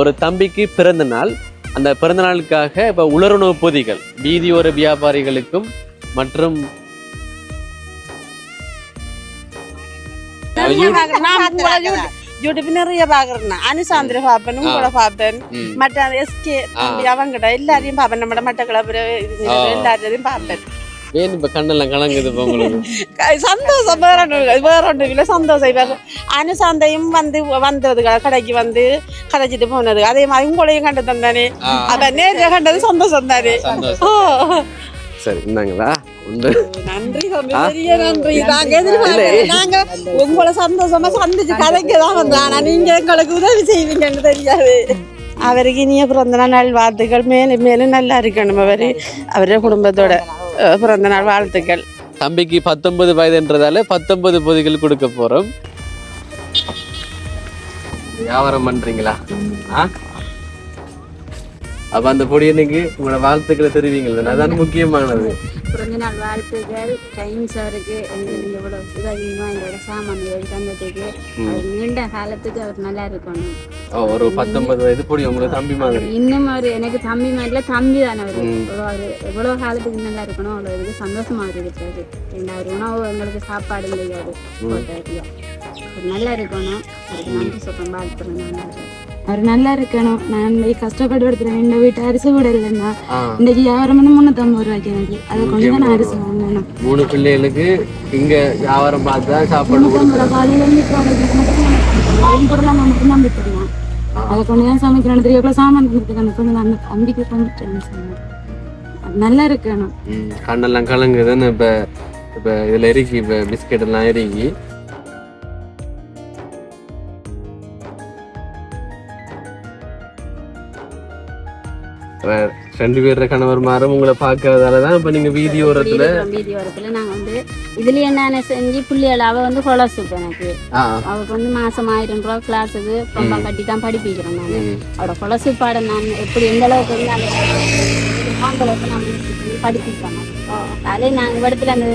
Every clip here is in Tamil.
ஒரு தம்பிக்கு பிறந்த நாள். அந்த பிறந்த நாளுக்காக இப்ப உலருணவு பொதிகள் வீதியோர வியாபாரிகளுக்கும் மற்றும் யூடியூப் நிறைய பாக்குறேன். அனுசாந்திர பாப்பேன், உங்களோட பாப்பேன், மற்ற எஸ்கே அவங்கட எல்லாரையும் பாப்பேன். நம்ம மட்டக்களப்பு எல்லாரையும் பாப்பேன். ஏன் இப்ப கண்ணெல்லாம் கலங்குது உங்களுக்கு? சந்தோஷம் வேற ஒன்றும் இல்லை, சந்தோஷம். அனுசாந்தையும் வந்தது கடைக்கு வந்து கதைச்சிட்டு போனது, அதே மாதிரி உங்களையும் கண்டு தந்தானே, அத நேரில் கண்டது சந்தோஷம் தானே. சரி, இந்தாங்களா? நன்றி, பெரிய நன்றி. நாங்க உங்களை சந்தோஷமா சந்திச்சு கதைக்கதான் வந்தோம். ஆனா நீங்க எங்களுக்கு உதவி செய்வீங்கன்னு தெரியாது. அவருக்கு இனிய பிறந்த நாள் வாழ்த்துக்கள். மேலும் மேலும் நல்லா இருக்கணும். அவரே குடும்பத்தோட பிறந்த நாள் வாழ்த்துக்கள். தம்பிக்கு 19 வயதுன்றதால 19 பொதிகள் கொடுக்க போறோம். வியாபாரம் பண்றீங்களா? அப்ப அந்த பொடியனுக்கு உங்களோட வாழ்த்துக்களை தெரிவிங்களா? அதான் முக்கியமானது. பிறந்த நாள் வாழ்த்துக்கள். டைம் சாருக்கு எங்களோட உதவியுமா எங்களோட சாமான்கள் தந்ததுக்கு நீண்ட காலத்துக்கு அவர் நல்லா இருக்கணும். ஒரு 19 வயது பொடி உங்களுக்கு தம்பி மாதிரி. இன்னும் அவர் எனக்கு தம்பி மாதிரில தம்பி தானே. அவர் எவ்வளவு காலத்துக்கு நல்லா இருக்கணும், அவ்வளோ இதுக்கு சந்தோஷமா இருக்கிறது. ரெண்டாவது உணவு எங்களுக்கு சாப்பாடு கிடையாது, நல்லா இருக்கணும். அதுக்கு நன்றி சொல்றேன். வாழ்த்துறேன். அவர் நல்லா இருக்கணும். நான் கஷ்டப்பட்டு எடுத்துறேன். இந்த வீட்டு அரிசி கூட இல்லைன்னா இன்னைக்கு வியாபாரம் 350 ரூபாய்க்கு எனக்கு அதை கொண்டு தான் நான் அரிசி வாங்கணும். 3 பிள்ளைகளுக்கு இங்க வியாபாரம் பார்த்து தான் சாப்பாடு பொருளாக நமக்கு நம்பி தெரியும். அதை கொண்டு தான் சமைக்கிறேன். 3 கிலோ சாமான் கொடுத்துருக்காங்க. கொண்டு அந்த தம்பிக்கு கொண்டுட்டேன். நல்லா இருக்கணும். கண்ணெல்லாம் கலங்குதுன்னு இப்ப இதுல இறக்கி இப்ப பிஸ்கெட் எல்லாம் இறக்கி ரெண்டு பேர் கணவர் மாறும் உங்களை பாக்குறதாலதான் இப்ப நீங்க வீதியோரத்துல நாங்க வந்து இதுல என்ன செஞ்சு பிள்ளைகள் அவ வந்து கொலசுக்கு எனக்கு அவருக்கு வந்து மாசம் 1000 ரூபாய் கிளாஸுக்கு ரொம்ப கட்டி தான் படிப்பிக்கிறேன். நான் அவரோட கொலசு பாடம் நான் எப்படி எந்த அளவுக்கு வந்து நான் படிப்பிப்பேன். அதே நாங்கள் இடத்துல அந்த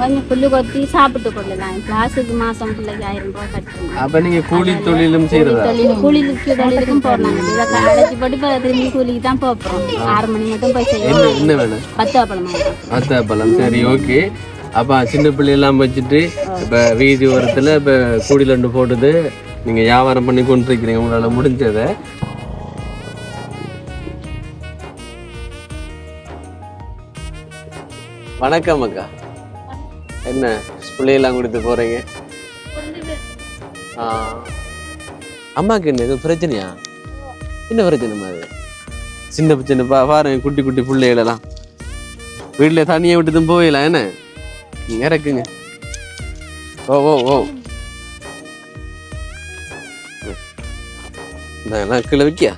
அங்கே புல்லு கொத்தி சாப்பிட்டு கொள்ளலாம். கிளாஸுக்கு மாசம் பிள்ளைக்கு 1000 ரூபாய் கட்டுறோம். அப்ப நீங்க கூலி தொழிலும் செய்யறதா? தொழிலுக்கும் போறாங்க. இதை அடைச்சி போட்டு திரும்பி கூலிக்கு தான் போறோம். 6 மணி மட்டும் போய் செய்யணும். என்ன வேணும்? பத்தாப்பழம். சரி, ஓகே. அப்ப சின்ன பிள்ளையெல்லாம் வச்சுட்டு இப்ப வீதி ஓரத்துல இப்ப கூடியில் 2 போட்டுது நீங்க வியாபாரம் பண்ணி கொண்டு இருக்கிறீங்க. உங்களால முடிஞ்சதை வணக்கம் அக்கா. என்ன பிள்ளையெல்லாம் கொடுத்து போறீங்க? அம்மாக்கு என்ன எதுவும் பிரச்சனையா? என்ன பிரச்சனை அது? சின்ன சின்ன பாருங்க, குட்டி குட்டி பிள்ளைகளெல்லாம் வீட்டுல தனியா விட்டுதும் போயிடலாம். என்ன இறக்குங்க. ஓ இந்த கீழே வைக்கியா?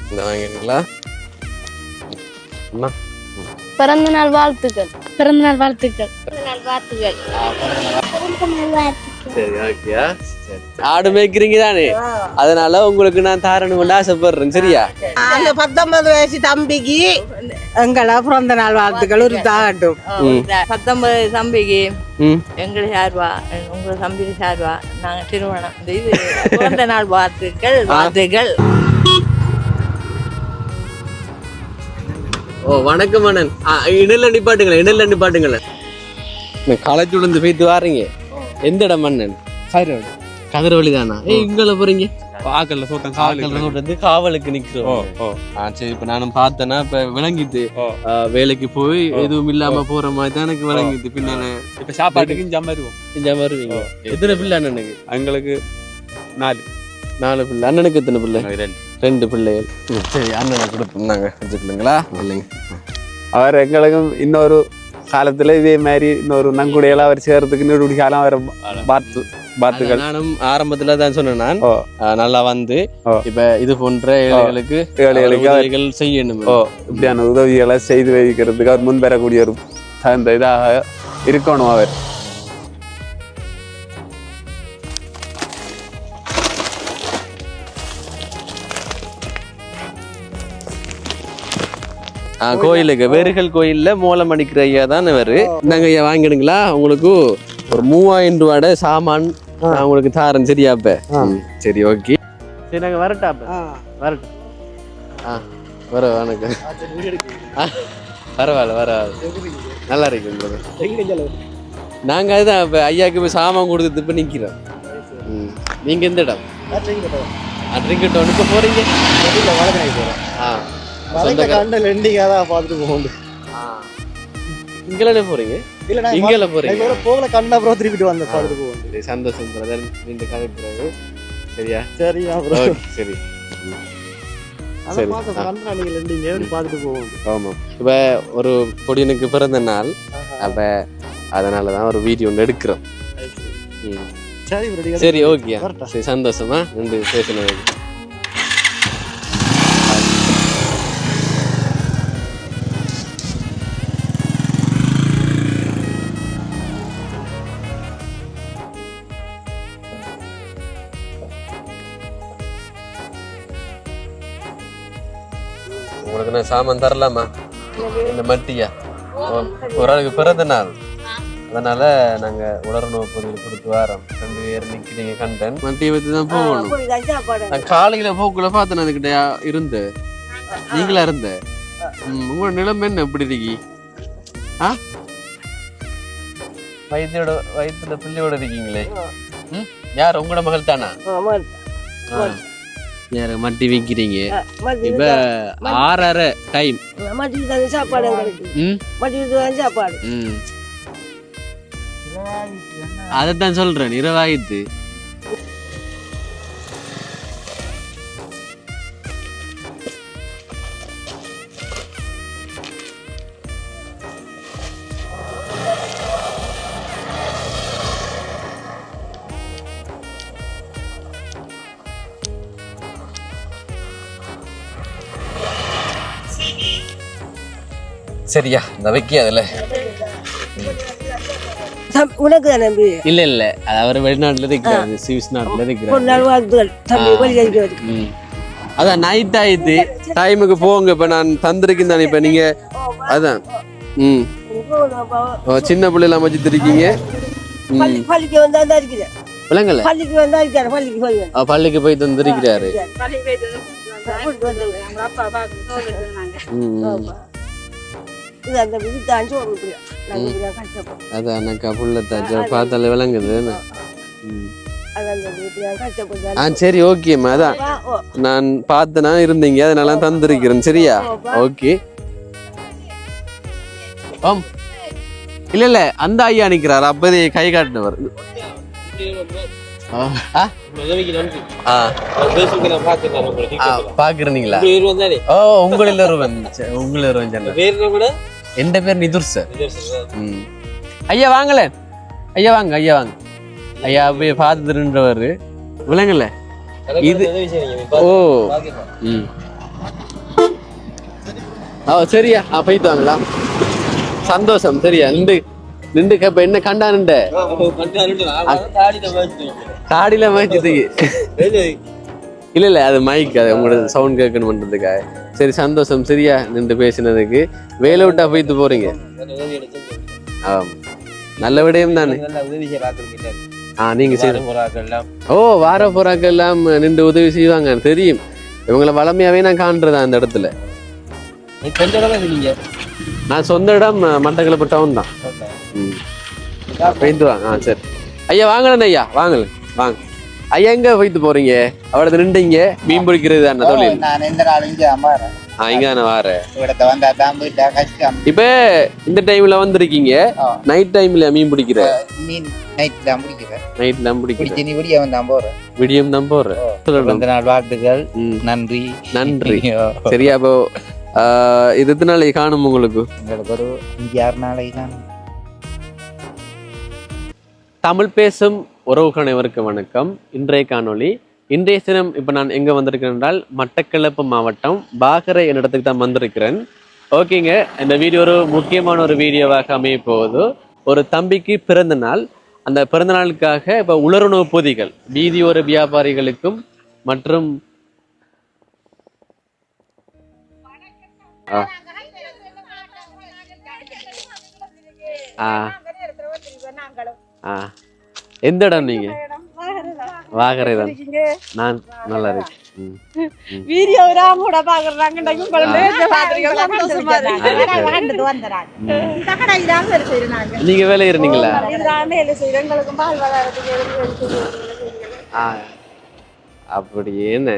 இந்த வாங்கிங்களா? அம்மா பிறந்த நாள் வாழ்த்துக்கள். பிறந்த நாள் வாழ்த்துக்கள். சரி, ஓகேயா? ஆடு மேய்க்கிறீங்க தானே, அதனால உங்களுக்கு நான் தாரணும் ஆசைப்படுறேன். சரியா? அந்த 19 வயசு தம்பிக்கு எங்களா பிறந்த நாள் வாழ்த்துக்கள் ஒரு தாகட்டும். 19 தம்பிக்கு எங்களை சார்பா உங்களை தம்பிக்கு சார்பா நாங்க திருமணம் இது பிறந்த நாள் வாழ்த்துக்கள். ஓ, வணக்கம் அண்ணன். இடையில நிப்பாட்டுங்களேன். காலேஜ் விழுந்து போயிட்டு வாரீங்க. எந்த இடம் அண்ணன்? கதிரவழி தானா? இங்கே போறீங்க? காவலுக்கு நிக்கிறோம். சரி, இப்ப நானும் பார்த்தேன்னா இப்ப விளங்கிட்டு வேலைக்கு போய் எதுவும் இல்லாம போற மாதிரி தான் எனக்கு விளங்கிட்டு. பின்னால இப்ப சாப்பாட்டுக்கு இஞ்சாம வருவீங்க. எத்தனை பிள்ளை அண்ணனுக்கு? எங்களுக்கு 4 பிள்ளை. அண்ணனுக்கு எத்தனை பிள்ளை? 2 பிள்ளைகள். சரி, அண்ணனை கொடுப்போம். நாங்க வச்சுக்கலுங்களா? இல்லைங்க, அவர் எங்களுக்கும் இன்னொரு காலத்துல இதே மாதிரி இன்னொரு நங்குடையெல்லாம் அவர் சேர்றதுக்கு இன்னொரு காலம் வர பார்த்துகள். நானும் ஆரம்பத்துல தான் சொன்னேன். நான் நல்லா வந்து இப்ப இது போன்ற ஏழைகளுக்கு செய்யணும். இப்படியான உதவிகளை செய்து வைக்கிறதுக்கு அவர் முன் பெறக்கூடிய ஒரு தகுந்த இதாக இருக்கணும். அவர் கோயிலுக்கு வேறுகள் கோயில்ல மூலம் அடிக்கிற ஐயா தான் இவரு. நாங்க ஐயா வாங்கிடுங்களா? உங்களுக்கு ஒரு 3000 ரூபாய் சாமான் உங்களுக்கு தாரன். சரியா? இப்ப சரி, ஓகே. சரி நாங்கள் வரட்டா அப்போ வரட்டும். வர வணக்கம். பரவாயில்ல நல்லா இருக்கு. நாங்கள் அதுதான் இப்போ ஐயாவுக்கு போய் சாமான் கொடுத்து இப்போ நிற்கிறோம். நீங்கள் எந்த இடம்? ட்ரிங்கெட் இப்போ போகிறீங்க? இங்கே போகிறீங்க? இங்கே போகிறீங்க? சந்தோஷம் பிரதர். நீங்க கதைக்கிறது சரியா? சரியா சரி. ஆமாம். இப்போ ஒரு பொடியனுக்கு பிறந்த நாள், அப்போ அதனால தான் ஒரு வீடியோ ஒன்று எடுக்கிறோம். சரி ஓகே. சரி சந்தோஷமா நின்று பேசினது. உங்களுக்கு நான் சாமான் தரலாமா? இந்த மட்டியா ஒரு ஆளுக்கு பிறந்த நாள், அதனால நாங்க உலர்ணவு பொருள் கொடுத்து வரோம். 2 பேர் நிக்கிறீங்க கண்டன் மட்டியை வச்சு தான் போகணும். நான் காலையில போக்குள்ள பார்த்தேன் அதுக்கிட்ட இருந்து நீங்களா இருந்த. உங்களோட நிலைமை என்ன எப்படி இருக்கீ? வயிற்றுல பிள்ளையோட இருக்கீங்களே. யார் உங்களோட மகள் தானா? யார மட்டி வைக்கிறீங்க? இப்ப 6:30 டைம். அதைத்தான் சொல்றேன், இரவாயிட்டு. சரியா இந்த வைக்க அதுல உனக்கு தான் நம்பி இல்ல இல்ல அது அவர் வெளிநாட்டுல இருக்கிறாரு, சுவிஸ் நாட்டுல இருக்கிறாரு. அதான் நைட் ஆயிடுது, டைமுக்கு போங்க. இப்ப நான் தந்திருக்கேன் தானே. இப்ப நீங்க அதான் சின்ன பிள்ளைலாம் வச்சுட்டு இருக்கீங்க. விளங்கல பள்ளிக்கு போய் தந்திருக்கிறாரு. அதான் புள்ளத்தாச்சு பார்த்தால விளங்குது. சரி ஓகேம்மா. அதான் நான் பார்த்தனா இருந்தீங்க, அதனால தந்திருக்கிறேன். சரியா? ஓகே. இல்ல இல்ல அந்த ஐயா நிக்கிறாரு, அப்பதே கை காட்டினவர். பாக்குறீங்களா? ஓ உங்களில் என் பேர் நிதுர் சார். ஐயா வாங்கல, ஐயா வாங்க, ஐயா வாங்க. ஐயா அப்படியே பார்த்துருன்றவர் விளங்கல இது. ஓ சரியா போயிட்டு வாங்களா? சந்தோஷம். சரியா நின்று நின்று இப்ப என்ன கண்டானுண்ட தாடியில மாய்ச்சதுக்கு இல்ல இல்ல அது மைக், அது உங்களோட சவுண்ட் கேட்கணும் பண்றதுக்காக. சரி சந்தோஷம். சரியா நின்று பேசினதுக்கு. வேலை விட்டா போயிட்டு போறீங்க? நல்ல விடயம் தானே. நீங்க சரி. ஓ வார போறாக்கள் எல்லாம் நின்று உதவி செய்வாங்க தெரியும். இவங்களை வளமையாவே நான் காண்றதா அந்த இடத்துல. நான் சொந்த இடம் மட்டக்களப்பு டவுன் தான். போயிட்டு வாங்க. சரி ஐயா வாங்கலண்ண, ஐயா வாங்கல வாங்க. ஐயா எங்க போயிட்டு போறீங்க? அவட நின்றீங்க மீன் பிடிக்கிறது தானே தொழில்? இங்க தானே வாரேன். இப்ப இந்த டைம்ல வந்திருக்கீங்க, நைட் டைம்ல மீன் பிடிக்கிற? நைட் தான் பிடிக்கிறேன். விடியம் தான் போறேன். வாழ்த்துக்கள். நன்றி நன்றி. சரியா? அப்போ இது எத்தனை நாளைக்கு காணும் உங்களுக்கு? ஒரு 5-6 நாளைக்கு காணும். தமிழ் பேசும் உறவுகள் அனைவருக்கும் வணக்கம். இன்றைய காணொளி, இன்றைய தினம் இப்போ நான் எங்கே வந்திருக்கிறேன் என்றால் மட்டக்களப்பு மாவட்டம் பாகரை என்ற இடத்துக்கு தான் வந்திருக்கிறேன். ஓகேங்க, இந்த வீடியோ ஒரு முக்கியமான ஒரு வீடியோவாக அமைய போகுது. ஒரு தம்பிக்கு பிறந்த நாள். அந்த பிறந்த நாளுக்காக இப்போ உலருணவு பொதிகள் வீதியோர வியாபாரிகளுக்கும் மற்றும் எந்த இடம் நீங்க? வாகரை தான் நான் நல்லா இருக்கேன். வீடியோ எல்லாம் கூட பாக்குறாங்க சந்தோஷமா இருக்கு. நீங்க வேலை இருந்தீங்களா? இதுதான் வேலை செய்யறோம். எங்களுக்கும் வாழ்வாதாரத்துக்கு அப்படியே என்ன?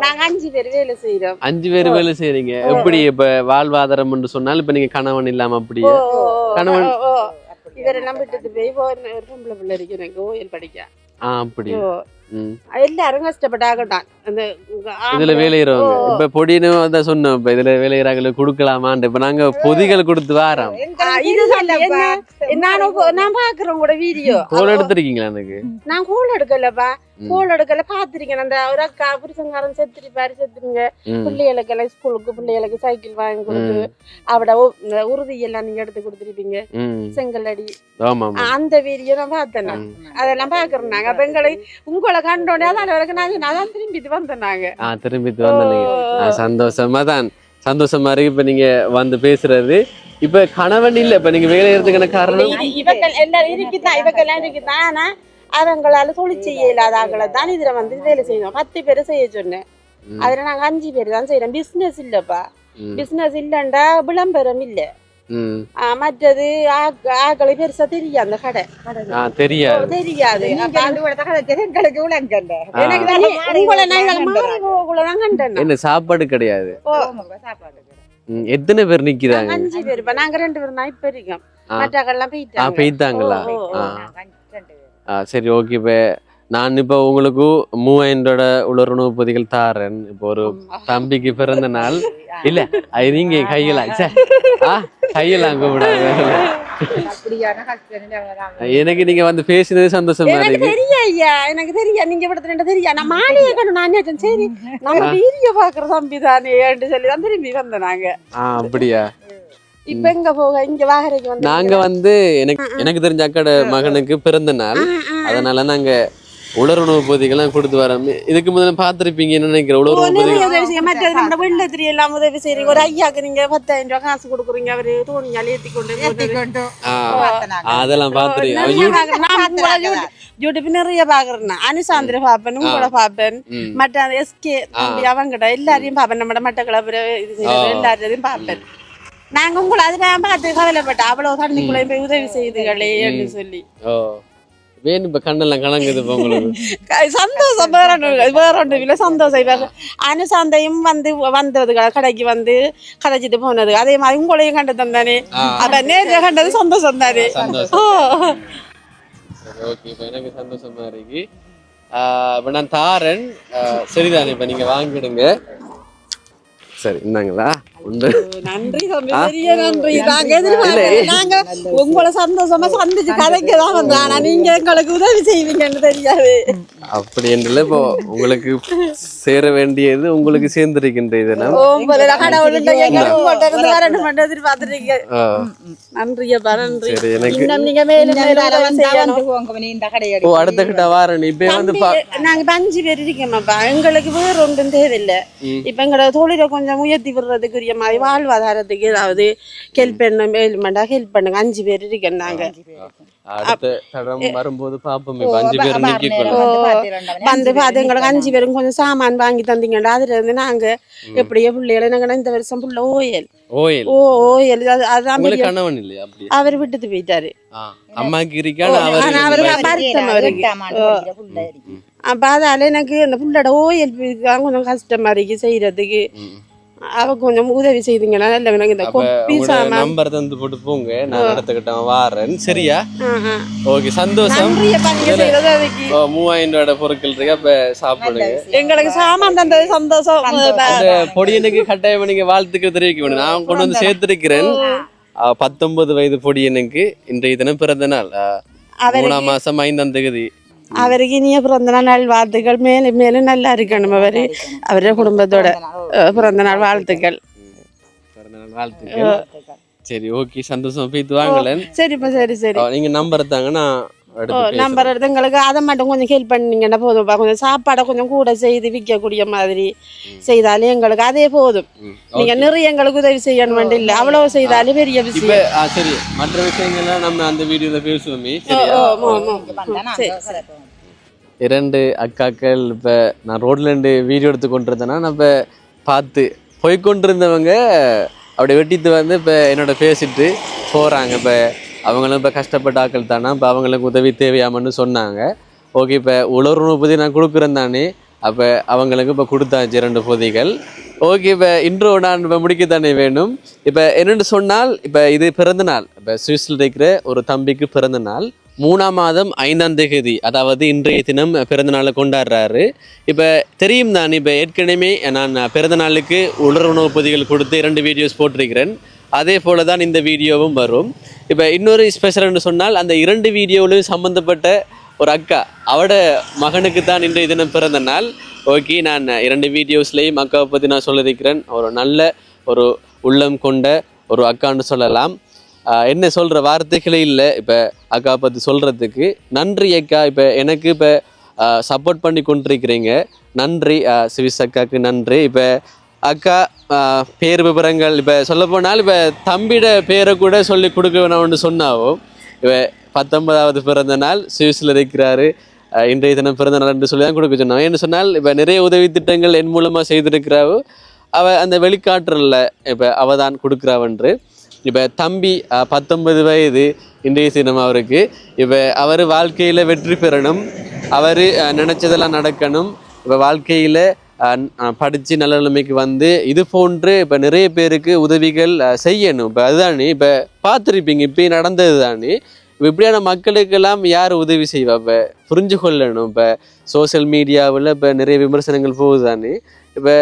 நாங்க 5 பேர் வேலை செய்யறோம். 5 பேர் வேலை செய்றீங்க. எப்படி இப்ப வாழ்வாதாரம் என்று சொன்னால் இப்ப நீங்க கணவன் இல்லாம அப்படியே கணவன் இவரெல்லாம் விட்டுட்டு போய் ஒரு பொம்பளை பிள்ளை இருக்கு எனக்கு ஓயல் படிக்க. அப்படி எல்லாரும் கஷ்டப்பட்டாகட்டான். அந்த இதுல வேலையிறவங்க இப்ப பொடின்னு தான் சொன்னோம். இப்ப இதுல வேலையிறாங்க கொடுக்கலாமான்னு இப்ப நாங்க பொதிகள் கொடுத்து வாரோம். நான் பாக்குறேன் கூட வீடியோ. கோல் எடுத்திருக்கீங்களா? எனக்கு நான் கோல் எடுக்கலப்பா. கோல் எடுக்கல பாத்திருக்கேன். அந்த ஒரு அக்கா புருஷங்காரன் செத்துருங்க பிள்ளைகளுக்கு ஸ்கூலுக்கு பிள்ளைகளுக்கு சைக்கிள் வாங்கி கொடுத்து அவட உறுதி எல்லாம் நீங்க எடுத்து கொடுத்துருப்பீங்க. செங்கல் அடி அந்த வீடியோ நான் பார்த்தேன். அதெல்லாம் பாக்குறேன் நாங்க. அப்ப உங்களை கண்டோடனே அதான் வரைக்கும் நான் திரும்பிட்டு வந்தேன். நாங்க திரும்பிட்டு வந்தீங்க. சந்தோஷமா தான். சந்தோஷமா இருக்கு இப்ப நீங்க வந்து பேசுறது. இப்ப கணவன் இல்ல இப்ப நீங்க வேலை எடுத்துக்கிற காரணம் இவர்கள் எல்லாரும் இருக்குதான். இவங்கெல்லாம் இருக்குதான். ஆனா அவங்களால தொழில் செய்ய இல்லாத ஆக்களை தான் இதுல வந்து வேலை செய்யணும். 10 பேரை செய்ய சொன்னேன். அதுல நாங்க 5 பேர் தான் செய்யறோம். பிசினஸ் இல்லப்பா. பிசினஸ் இல்லண்டா விளம்பரம் இல்ல. மற்றது ஆக்களை பெருசா தெரியாது. அந்த கடை தெரியாது. சாப்பாடு கிடையாது. எத்தனை பேர் நிக்கிறாங்க? 5 பேர். நாங்க 2 பேர் தான் இப்ப இருக்கோம். மற்றவங்கெல்லாம் போயிட்டாங்களா? சரி ஓகே. இப்ப நான் இப்ப உங்களுக்கு 3000 உலருணவு பொதிகள் தாரேன். இப்போ ஒரு தம்பிக்கு பிறந்த நாள் இல்ல அது நீங்க கையெல்லாம் கையெல்லாம் கூப்பிடாது. எனக்கு நீங்க வந்து பேசினது சந்தோஷமா இருக்கு. தெரியா எனக்கு தெரியா நீங்க படத்துல தெரியா. நான் மாலையை கண்டு நான் சரி நம்ம வீடியோ பாக்குற தம்பி தானே சொல்லி தான் திரும்பி வந்தோம் நாங்க. அப்படியா? இப்ப எங்க போக இங்க வாகரைக்கு வந்து நாங்க வந்து எனக்கு தெரிஞ்ச அக்கட மகனுக்கு பிறந்த நாள். அதனால நாங்க உலருணவு பொதிகள்லாம் கொடுத்து வரோம். இதுக்கு முதல்ல பாத்திருப்பீங்கன்னு நினைக்கிறேன். வெள்ளத்திரி எல்லாம் உதவி செய்றீங்க. ஒரு ஐயாக்கு நீங்க 10,000 ரூபாய் காசு கொடுக்குறீங்க. அவரு தோணியால் ஏத்தி கொண்டு அதெல்லாம் பாத்துருக்கீங்க. யூடியூப் நிறைய பாக்குறேன். அனுசாந்திர பாப்பன், உங்களோட பாப்பன், மற்ற SK அவங்கட எல்லாரையும் பாப்பேன். நம்ம மட்டக்களப்பு எல்லாரையும் பாப்பேன். நாங்க உங்களை அதுதான் பார்த்து கவலைப்பட்டேன். அவ்வளவு தண்ணிக்குள்ள போய் உதவி செய்துகளே என்று சொல்லி வேணும். இப்ப கண்ணெல்லாம் கலங்குது உங்களுக்கு. சந்தோஷம் வேற ஒன்று இல்லை. சந்தோஷம். அனுசாந்தையும் வந்தது கடைக்கு வந்து கதைச்சிட்டு போனது. அதே மாதிரி உங்களையும் கண்டு தந்தானே. அத நேரில் கண்டது சந்தோஷம் தானே. எனக்கு சந்தோஷமா இருக்கு. இப்ப நான் தாரன். சரிதானே? இப்ப நீங்க வாங்கிடுங்க. சரி இந்தாங்களா? நன்றி தம்பி. பெரிய நன்றி. நாங்க நாங்க உங்களை சந்தோஷமா சந்திச்சு கதைக்கதான் வந்தோம். ஆனா நீங்க எங்களுக்கு உதவி செய்வீங்கன்னு தெரியாது. அப்படி என்று இப்போ உங்களுக்கு சேர வேண்டியது உங்களுக்கு சேர்ந்திருக்கின்ற இதெல்லாம் நன்றியப்பா. நன்றி. நீங்க அடுத்த கிட்ட வாரன். இப்ப வந்து நாங்க 5 பேர் இருக்கோம்ப்பா. எங்களுக்கு வேற ஒன்றும் தேவையில்லை. இப்ப எங்களோட தொழிலை கொஞ்சம் உயர்த்தி விடுறதுக்குரிய மாதிரி வாழ்வாதாரத்துக்கு ஏதாவது ஹெல்ப் பண்ண ஹெல்ப் பண்ணுங்க. 5 பேர் இருக்கேன் நாங்க. அடுத்த தடம் வரும்போது பாப்போம். 5 பேர் வந்து பாத்து எங்களுக்கு 5 பேரும் கொஞ்சம் சாமான் வாங்கி தந்தீங்கடா. அதுல இருந்து நாங்க எப்படியோ பிள்ளைகளை நாங்க இந்த வருஷம் புள்ள ஓயல் அதான் கணவன் இல்லையா? அவர் விட்டுட்டு போயிட்டாரு. அம்மாக்கு இருக்கா? அப்ப அதால எனக்கு அந்த புள்ளோட ஓயல் கொஞ்சம் கஷ்டமா இருக்கு செய்யறதுக்கு. அவ கொஞ்சம் உதவி செய்தீங்கன்னா நல்ல எனக்கு இந்த கொப்பி சாமான் நம்பர் தந்து போட்டு போங்க. நான் எடுத்துக்கிட்ட வாரேன். சரியா? ஓகே சந்தோஷம். 3000 பொருட்கள் இருக்கு. அப்ப சாப்பிடுங்க. எங்களுக்கு சாமான் தந்தது சந்தோஷம். அந்த பொடியனுக்கு கட்டாயம் நீங்க வாழ்த்துக்கள் தெரிவிக்க வேண்டும். நான் கொண்டு வந்து சேர்த்திருக்கிறேன். 19 வயது பொடியனுக்கு இன்றைய தினம் பிறந்த நாள். 3ஆம் மாசம் 5ஆம் தேதி. அவருக்கு இனிய பிறந்த நாள் வாழ்த்துக்கள். மேலும் மேலும் நல்லா இருக்கணும். அவருடைய குடும்பத்தோட பிறந்த நாள் வாழ்த்துக்கள். சரி ஓகே சந்தோஷமா போயிட்டு வாங்கலன். சரிப்பா. சரி சரி. நீங்க நம்பர் தாங்க. நான் நம்பர் எடுத்து எங்களுக்கு அதை மட்டும் கொஞ்சம் ஹெல்ப் பண்ணீங்கன்னா போதும்ப்பா. கொஞ்சம் சாப்பாடை கொஞ்சம் கூட செய்து விற்கக்கூடிய மாதிரி செய்தாலே எங்களுக்கு அதே போதும். நீங்க நிறைய எங்களுக்கு உதவி செய்யணும் இல்லை, அவ்வளவு செய்தாலே பெரிய விஷயம். சரி, மற்ற விஷயங்கள்லாம் நம்ம அந்த வீடியோல பேசுவோமே. இரண்டு அக்காக்கள் இப்ப நான் ரோட்ல இருந்து வீடியோ எடுத்து கொண்டிருந்தேன்னா நம்ம பார்த்து போய்கொண்டிருந்தவங்க அப்படி வெட்டிட்டு வந்து இப்போ என்னோட பேசிட்டு போகிறாங்க. இப்போ அவங்களும் இப்போ கஷ்டப்பட்ட ஆக்கள் தானே, இப்போ அவங்களுக்கு உதவி தேவையாமன்னு சொன்னாங்க. ஓகே, இப்போ உலர்வு பொதி நான் கொடுக்குறேன் தானே, அப்போ அவங்களுக்கு இப்போ கொடுத்தாச்சு 2 பொதிகள். ஓகே, இப்போ இன்றோ நான் இப்போ முடிக்கத்தானே வேணும். இப்போ என்னென்னு சொன்னால், இப்போ இது பிறந்த நாள், இப்போ சுவிஸில் இருக்கிற ஒரு தம்பிக்கு பிறந்த நாள் 3ஆம் மாதம் 5ஆம் தேதி, அதாவது இன்றைய தினம் பிறந்த நாளை கொண்டாடுறாரு. இப்போ தெரியும் தான், இப்போ ஏற்கனவே நான் பிறந்த நாளுக்கு உலர்வுணவு பொதிகள் கொடுத்து 2 வீடியோஸ் போட்டிருக்கிறேன். அதே போல தான் இந்த வீடியோவும் வரும். இப்போ இன்னொரு ஸ்பெஷல்னு சொன்னால், அந்த 2 வீடியோவிலையும் சம்மந்தப்பட்ட ஒரு அக்கா, அவட மகனுக்கு தான் இன்றைய தினம் பிறந்த நாள். ஓகே, நான் 2 வீடியோஸ்லேயும் அக்காவை பற்றி நான் சொல்லியிருக்கிறேன். ஒரு நல்ல ஒரு உள்ளம் கொண்ட ஒரு அக்கான்னு சொல்லலாம். என்ன சொல்கிற வார்த்தைகளே இல்லை இப்போ அக்காவை பற்றி சொல்கிறதுக்கு. நன்றி அக்கா, இப்போ எனக்கு இப்போ சப்போர்ட் பண்ணி கொண்டிருக்கிறீங்க. நன்றி சுவிஸ் அக்காவுக்கு நன்றி. இப்போ அக்கா பேர் விவரங்கள் இப்போ சொல்லப்போனால் இப்போ தம்பியோட பேரை கூட சொல்லி கொடுக்க வேணாம்னு சொன்னாவோ. இப்போ 19வது பிறந்த நாள் சுவிஸில் இருக்கிறாரு, இன்றைய தினம் பிறந்த நாள் என்று சொல்லி தான் கொடுக்க சொன்னான். என்ன சொன்னால் இப்போ நிறைய உதவி திட்டங்கள் என் மூலமாக செய்திருக்கிறாவோ, அவள் அந்த வெளிக்காட்டுறல இப்போ அவள் தான் கொடுக்குறாவன்று. இப்போ தம்பி 19 வயது இன்றைய தினம் அவருக்கு. இப்போ அவர் வாழ்க்கையில் வெற்றி பெறணும், அவர் நினச்சதெல்லாம் நடக்கணும். இப்போ வாழ்க்கையில் படித்து நல்ல நிலைமைக்கு வந்து இது போன்று இப்போ நிறைய பேருக்கு உதவிகள் செய்யணும். இப்போ அதுதானே இப்போ பார்த்துருப்பீங்க, இப்போ நடந்தது தானே. இப்போ இப்படியான மக்களுக்கெல்லாம் யார் உதவி செய்வா? இப்போ புரிஞ்சு கொள்ளணும். இப்போ சோசியல் மீடியாவில் இப்போ நிறைய விமர்சனங்கள் போகுது தானே. இப்போ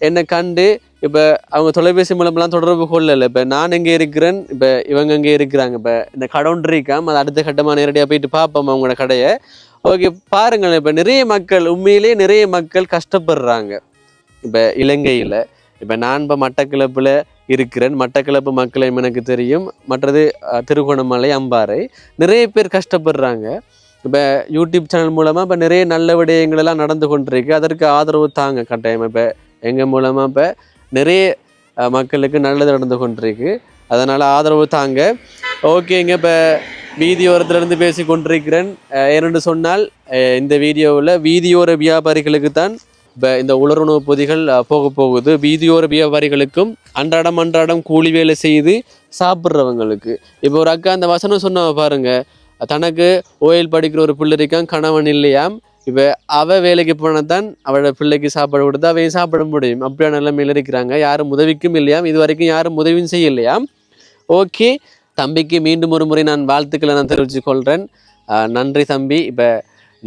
என்னை கண்டு இப்போ அவங்க தொலைபேசி மூலமெல்லாம் தொடர்பு கொள்ளலை. இப்போ நான் எங்கே இருக்கிறேன், இப்போ இவங்க எங்கே இருக்கிறாங்க, இப்போ இந்த கடை ஒன்று இருக்காம அது அடுத்த கட்டமாக நேரடியாக போயிட்டு பார்ப்போம் அவங்களோட கடையை. ஓகே, பாருங்கள், இப்போ நிறைய மக்கள் உண்மையிலே நிறைய மக்கள் கஷ்டப்படுறாங்க. இப்போ இலங்கையில் இப்போ நான் இப்போ மட்டக்களப்பில் இருக்கிறேன். மட்டக்களப்பு மக்களையும் எனக்கு தெரியும், மற்றது திருகோணமலை, அம்பாறை, நிறைய பேர் கஷ்டப்படுறாங்க. இப்போ யூடியூப் சேனல் மூலமாக இப்போ நிறைய நல்ல விடயங்களெல்லாம் நடந்து கொண்டிருக்கு. அதற்கு ஆதரவு தாங்க கட்டாயம். இப்போ எங்கள் மூலமாக இப்போ நிறைய மக்களுக்கு நல்லது நடந்து கொண்டிருக்கு, அதனால் ஆதரவு தாங்க. ஓகேங்க, இப்போ வீதியோரத்துலேருந்து பேசி கொண்டிருக்கிறேன். ஏனென்று சொன்னால் இந்த வீடியோவில் வீதியோர வியாபாரிகளுக்கு தான் இப்போ இந்த உலருணவு பொதிகள் போக போகுது. வீதியோர வியாபாரிகளுக்கும் அன்றாடம் கூலி வேலை செய்து சாப்பிட்றவங்களுக்கு. இப்போ ஒரு அக்கா அந்த வசனம் சொன்னவ பாருங்க, தனக்கு ஓயில் படிக்கிற ஒரு பிள்ளை இருக்கான், கணவன் இல்லையாம். இப்போ அவள் வேலைக்கு போனால் தான் அவளோட பிள்ளைக்கு சாப்பாடு கொடுத்து அவையும் சாப்பிட முடியும். அப்படியான நிலைமையில் இருக்கிறாங்க. யாரும் உதவிக்கும் இல்லையாம், இது வரைக்கும் யாரும் உதவியும் செய்யலையாம். ஓகே, தம்பிக்கு மீண்டும் ஒரு முறை நான் வாழ்த்துக்களை நான் தெரிவித்து கொள்கிறேன். நன்றி தம்பி. இப்போ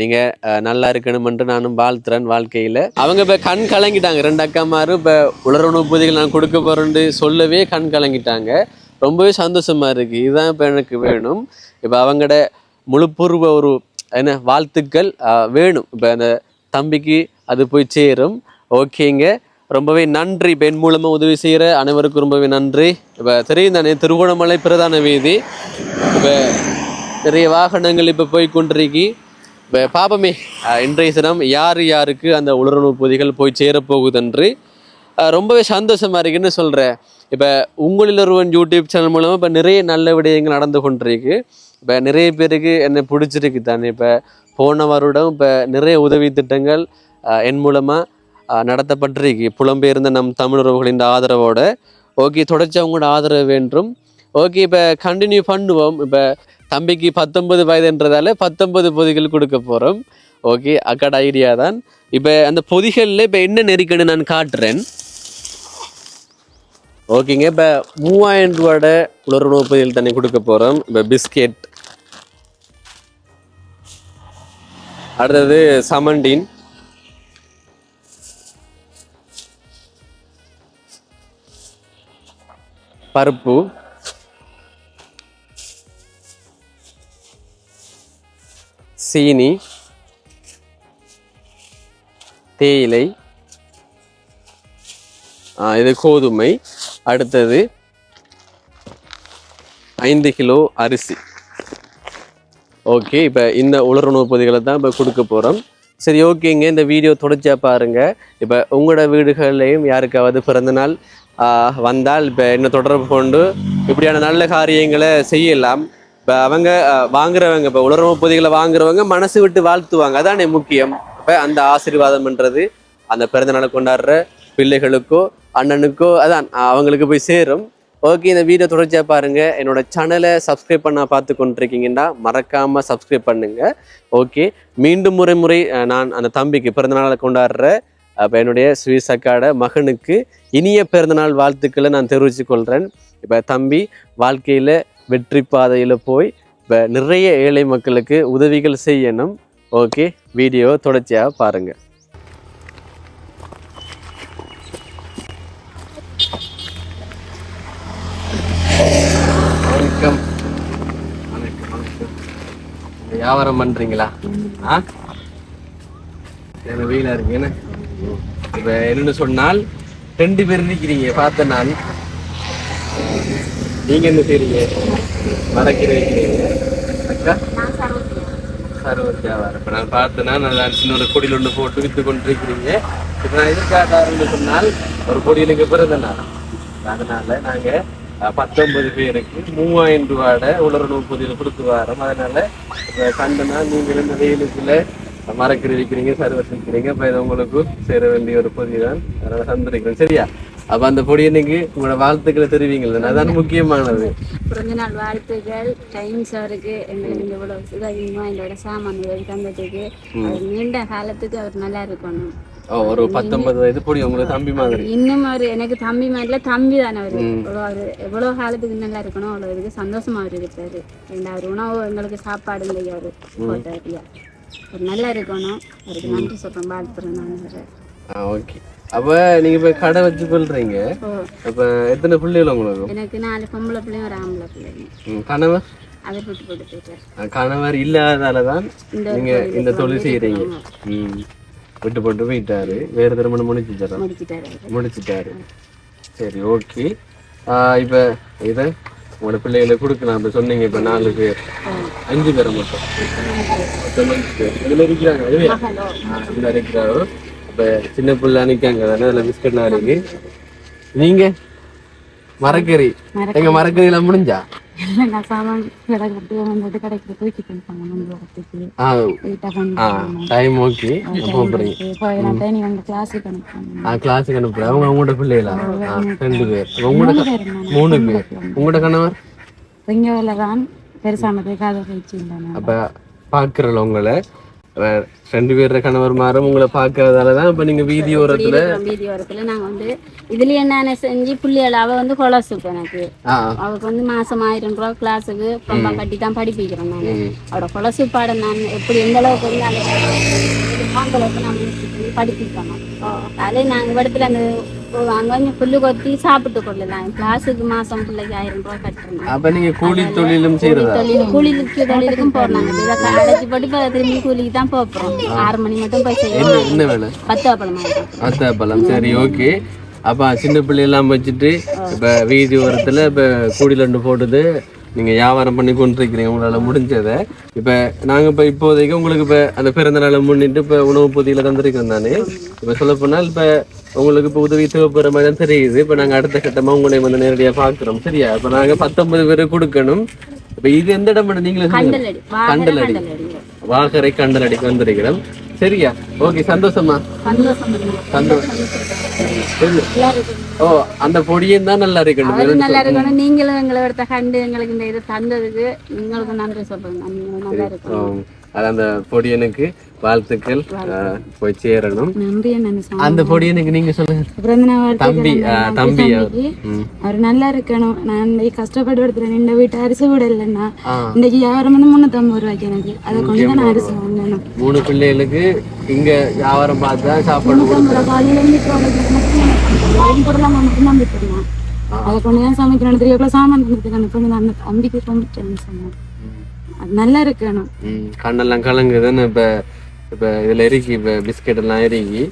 நீங்கள் நல்லா இருக்கணுமென்று நானும் வாழ்த்துறேன் வாழ்க்கையில். அவங்க இப்போ கண் கலங்கிட்டாங்க, 2 அக்காமாரும் இப்போ உலருணவு பொதிகள் நான் கொடுக்க போகிறேன்னு சொல்லவே கண் கலங்கிட்டாங்க. ரொம்பவே சந்தோஷமாக இருக்குது. இதுதான் இப்போ எனக்கு வேணும். இப்போ அவங்களோட முழுப்பூர்வ ஒரு என்ன வாழ்த்துக்கள் வேணும். இப்போ அந்த தம்பிக்கு அது போய் சேரும். ஓகேங்க, ரொம்பவே நன்றி. இப்போ என் மூலமாக உதவி செய்கிற அனைவருக்கும் ரொம்பவே நன்றி. இப்போ தெரியும் தானே, திருகோணமலை பிரதான வீதி, இப்போ நிறைய வாகனங்கள் இப்போ போய் கொண்டிருக்கி. இப்போ பாப்பமே இன்றைய தினம் யாருக்கு அந்த உலருணவு பொதிகள் போய் சேரப்போகுதுன்று ரொம்பவே சந்தோஷமாக இருக்குன்னு சொல்கிறேன். இப்போ உங்களில் ஒருவன் யூடியூப் சேனல் மூலமாக இப்போ நிறைய நல்ல விடயங்கள் நடந்து கொண்டிருக்கு. இப்போ நிறைய பேருக்கு என்னை பிடிச்சிருக்கு தானே. இப்போ போன வருடம் இப்போ நிறைய உதவி திட்டங்கள் என் மூலமாக நடத்தப்பட்டிருக்கு, புலம்பெயர்ந்த நம் தமிழ் உறவுகளின் ஆதரவோடு. ஓகே, தொடர்ச்சி அவங்களோட ஆதரவு வேண்டும். ஓகே, இப்போ கண்டினியூ பண்ணுவோம். இப்போ தம்பிக்கு 19 வயதுன்றதால 19 பொதிகள் கொடுக்க போகிறோம். ஓகே, அக்காட ஐடியா தான். இப்போ அந்த பொதிகளில் இப்போ என்ன நெருக்கன்னு நான் காட்டுறேன். ஓகேங்க, இப்போ 3000 ரூபாயோட உலருணவு பொதிகள் தண்ணி கொடுக்க போகிறோம். இப்போ பிஸ்கெட், அடுத்தது சமண்டின், பருப்பு, சீனி, தேயிலை, இது கோதுமை, அடுத்தது 5 கிலோ அரிசி. ஓகே, இப்போ இந்த உலருணவு பொதிகளை தான் இப்போ கொடுக்க போகிறோம். சரி, ஓகேங்க. இந்த வீடியோ தொடர்ச்சியாக பாருங்கள். இப்போ உங்களோட வீடுகள்லையும் யாருக்காவது பிறந்தநாள் வந்தால் இப்போ என்ன தொடர்பு கொண்டு இப்படியான நல்ல காரியங்களை செய்யலாம். இப்போ அவங்க வாங்குறவங்க, இப்போ உலருணவு பொதிகளை வாங்குறவங்க மனசு விட்டு வாழ்த்துவாங்க, அதானே முக்கியம். இப்போ அந்த ஆசீர்வாதம்ன்றது அந்த பிறந்தநாளை கொண்டாடுற பிள்ளைகளுக்கோ அண்ணனுக்கோ அதான் அவங்களுக்கு போய் சேரும். ஓகே, இந்த வீடியோ தொடர்ச்சியாக பாருங்கள். என்னோட சேனலை சப்ஸ்கிரைப் பண்ண பார்த்து கொண்டிருக்கீங்கன்னா மறக்காமல் சப்ஸ்கிரைப் பண்ணுங்கள். ஓகே, மீண்டும் முறை நான் அந்த தம்பிக்கு பிறந்தநாளை கொண்டாடுற இப்போ என்னுடைய ஸ்வீஸ் அக்காட மகனுக்கு இனிய பிறந்தநாள் வாழ்த்துக்களை நான் தெரிவித்து கொள்கிறேன். இப்போ தம்பி வாழ்க்கையில் வெற்றி பாதையில் போய் இப்போ நிறைய ஏழை மக்களுக்கு உதவிகள் செய்யணும். ஓகே, வீடியோ தொடர்ச்சியாக பாருங்கள். வணக்கம். வியாபாரம் பண்றீங்களா? என்ன வெயிலா இருக்கு என்ன? இப்ப என்னன்னு சொன்னால் 2 பேர் நிக்கிறீங்க பார்த்த நான். நீங்க என்ன செய்றீங்க? மரக்கீரை வைக்கிறீங்க. அக்கா சர்வத் வியாபாரம். இப்ப நான் பார்த்தேன்னா நான் சின்ன கொடியில் ஒன்று போட்டு வித்து கொண்டிருக்கிறீங்க. இப்ப நான் எதிர்காட்டாருன்னு சொன்னால் ஒரு கொடியிலுக்கு பிறந்தநாள், அதனால நாங்க 19 பேருக்கு 3000 ரூபாட உலருணவு பொதியில் கொடுத்து வரோம். அதனால கண்டனா நீங்கள் இந்த வெயிலுக்குள்ள மரக்கறி வைக்கிறீங்க, சர்வஸ் வைக்கிறீங்க. இப்போ இது உங்களுக்கு சேர வேண்டிய ஒரு பொதி தான், அதனால சந்திரிக்கிறேன். சரியா? அப்போ அந்த பொடி இன்னைக்கு உங்களோட வாழ்த்துக்களை தெரிவிங்களா, அதான் முக்கியமானது. பிறந்த நாள் வாழ்த்துக்கள் டைம் சாருக்கு. எங்களுக்கு இவ்வளோ சுதாரியமாக எங்களோட சாமான் தந்ததுக்கு அவர் நீண்ட காலத்துக்கு அவர் நல்லா இருக்கணும். ஒரு 19 வயது பொடி உங்களுக்கு தம்பி மாதிரி. இன்னும் அவரு எனக்கு தம்பி மாதிரில தம்பி தானே அவரு எவ்வளவு காலத்துக்கு நல்லா இருக்கணும், அவ்வளவு இதுக்கு சந்தோஷமா அவரு இருக்காரு. ரெண்டாவது உணவு எங்களுக்கு சாப்பாடு இல்லையா அவரு போட்டாரியா, ஒரு நல்லா இருக்கணும். அவருக்கு நன்றி சொல்றேன், வாழ்த்துறேன் நான். ஓகே, அப்ப நீங்க இப்ப கடை வச்சு கொள்றீங்க. அப்ப எத்தனை பிள்ளைகள் உங்களுக்கு? எனக்கு 4 பொம்பளை பிள்ளைங்க, ஒரு ஆம்பளை பிள்ளைங்க. கணவர் அதை விட்டு போட்டு போயிட்டாரு. கணவர் இல்லாததாலதான் நீங்க இந்த தொழில் செய்யறீங்க. விட்டு போட்டு போயிட்டாரு. வேறு திருமணம் முடிச்சுட்டாரு. சரி, ஓகே. இப்போ இதை உங்களோட பிள்ளைகளை கொடுக்கலாம். இப்போ சொன்னீங்க இப்போ 4 பேர் 5 பேரை மட்டும் இதில் இருக்கிறாங்க. இதில் இருக்கிறாரோ இப்போ சின்ன பிள்ளை அனுக்காங்க தானே, அதில் பிஸ்கட்லாம் இருக்கு. நீங்க மரக்கறி எங்க மரக்கறியெல்லாம் முடிஞ்சா? Time okay. கிளாஸுக்கு அனுப்புறேன். அவங்க உங்களோட பிள்ளைகளா? 2 பேர். உங்களோட 3 பேர். உங்களோட கணவர் அப்ப பாக்குறல உங்களை 2 பேர் கணவர் மாறும் உங்களை பாக்குறதாலதான் இப்ப நீங்க வீதி ஓரத்துல நாங்க வந்து இதுல என்ன செஞ்சு பிள்ளைகள் அவ வந்து கொலசுக்கு எனக்கு அவருக்கு வந்து மாசம் 1000 ரூபாய் கிளாஸுக்கு ரொம்ப கட்டி தான் படிப்பிக்கிறேன். நான் அவரோட கொலசு பாடம் நான் எப்படி எந்த அளவுக்கு வந்து நான் படிப்பிக்கணும். அதே நாங்க இடத்துல அந்த அங்க கொஞ்சம் புல்லு கொத்தி சாப்பிட்டு கொள்ளலாம். கிளாஸுக்கு மாசம் பிள்ளைக்கு 1000 ரூபாய் கட்டுறேன். அப்ப நீங்க கூலி தொழிலும் தொழிலுக்கும் போறாங்க. இதை அடைச்சு போட்டு இப்ப திரும்பி கூலிக்கு தான் போறோம். 6 மணி மட்டும் போய் செய்யணும். என்ன வேலை? 10 அப்பளம். சரி, ஓகே. அப்ப சின்ன பிள்ளையெல்லாம் வச்சுட்டு இப்ப வீதி ஓரத்துல இப்ப கூடியில் 2 போட்டுது நீங்க வியாபாரம் பண்ணி கொண்டிருக்கிறீங்க உங்களால முடிஞ்சதை. இப்ப நாங்க இப்போதைக்கு உங்களுக்கு இப்ப அந்த பிறந்த நாளை முன்னிட்டு இப்ப உணவு பொதியில தந்திருக்கோம் தானே. இப்ப சொல்ல போனால் இப்ப உங்களுக்கு இப்ப உதவி தேவைப்படுற மாதிரி தான் தெரியுது. இப்ப நாங்க அடுத்த கட்டமா உங்களை வந்து நேரடியா பாக்குறோம். சரியா? இப்ப நாங்க 19 பேருக்கு கொடுக்கணும். இப்ப இது எந்த இடம் நீங்களே கண்டலடி, வாகரை கண்டலடிக்கு வந்திருக்கிறோம். சரியா? ஓகே, சந்தோஷமா? சந்தோஷம். ஓ, அந்த பொடியும் தான் நல்லா இருக்கணும். நல்லா இருக்கணும். நீங்களும் எங்களை கண்டு எங்களுக்கு இந்த இதை தந்ததுக்கு நீங்களுக்கு நன்றி சொல்றேன். நல்லா இருக்கணும். அது அந்த பொடியனுக்கு வாழ்த்துக்கள் போய் சேரணும். அந்த பொடியனுக்கு நீங்க சொல்லுங்க. தம்பி அவர் நல்லா இருக்கணும். நான் கஷ்டப்பட்டு எடுத்துறேன். இந்த வீட்டு அரிசி கூட இல்லைன்னா இன்னைக்கு வியாபாரம் வந்து 350 ரூபாய்க்கு எனக்கு அதை கொண்டு தான் நான் அரிசி வாங்கணும். 3 பிள்ளைகளுக்கு இங்க வியாபாரம் பார்த்தா சாப்பாடு அதை கொண்டுதான் சமைக்கணும். 3 சாமான் அனுப்பி அந்த தம்பிக்கு கொண்டு சொன்னேன். நல்லா இருக்கணும். கண்ணெல்லாம் கலங்குதுன்னு இப்ப இப்ப இதுல இறக்கி இப்ப பிஸ்கெட் எல்லாம் இறக்கி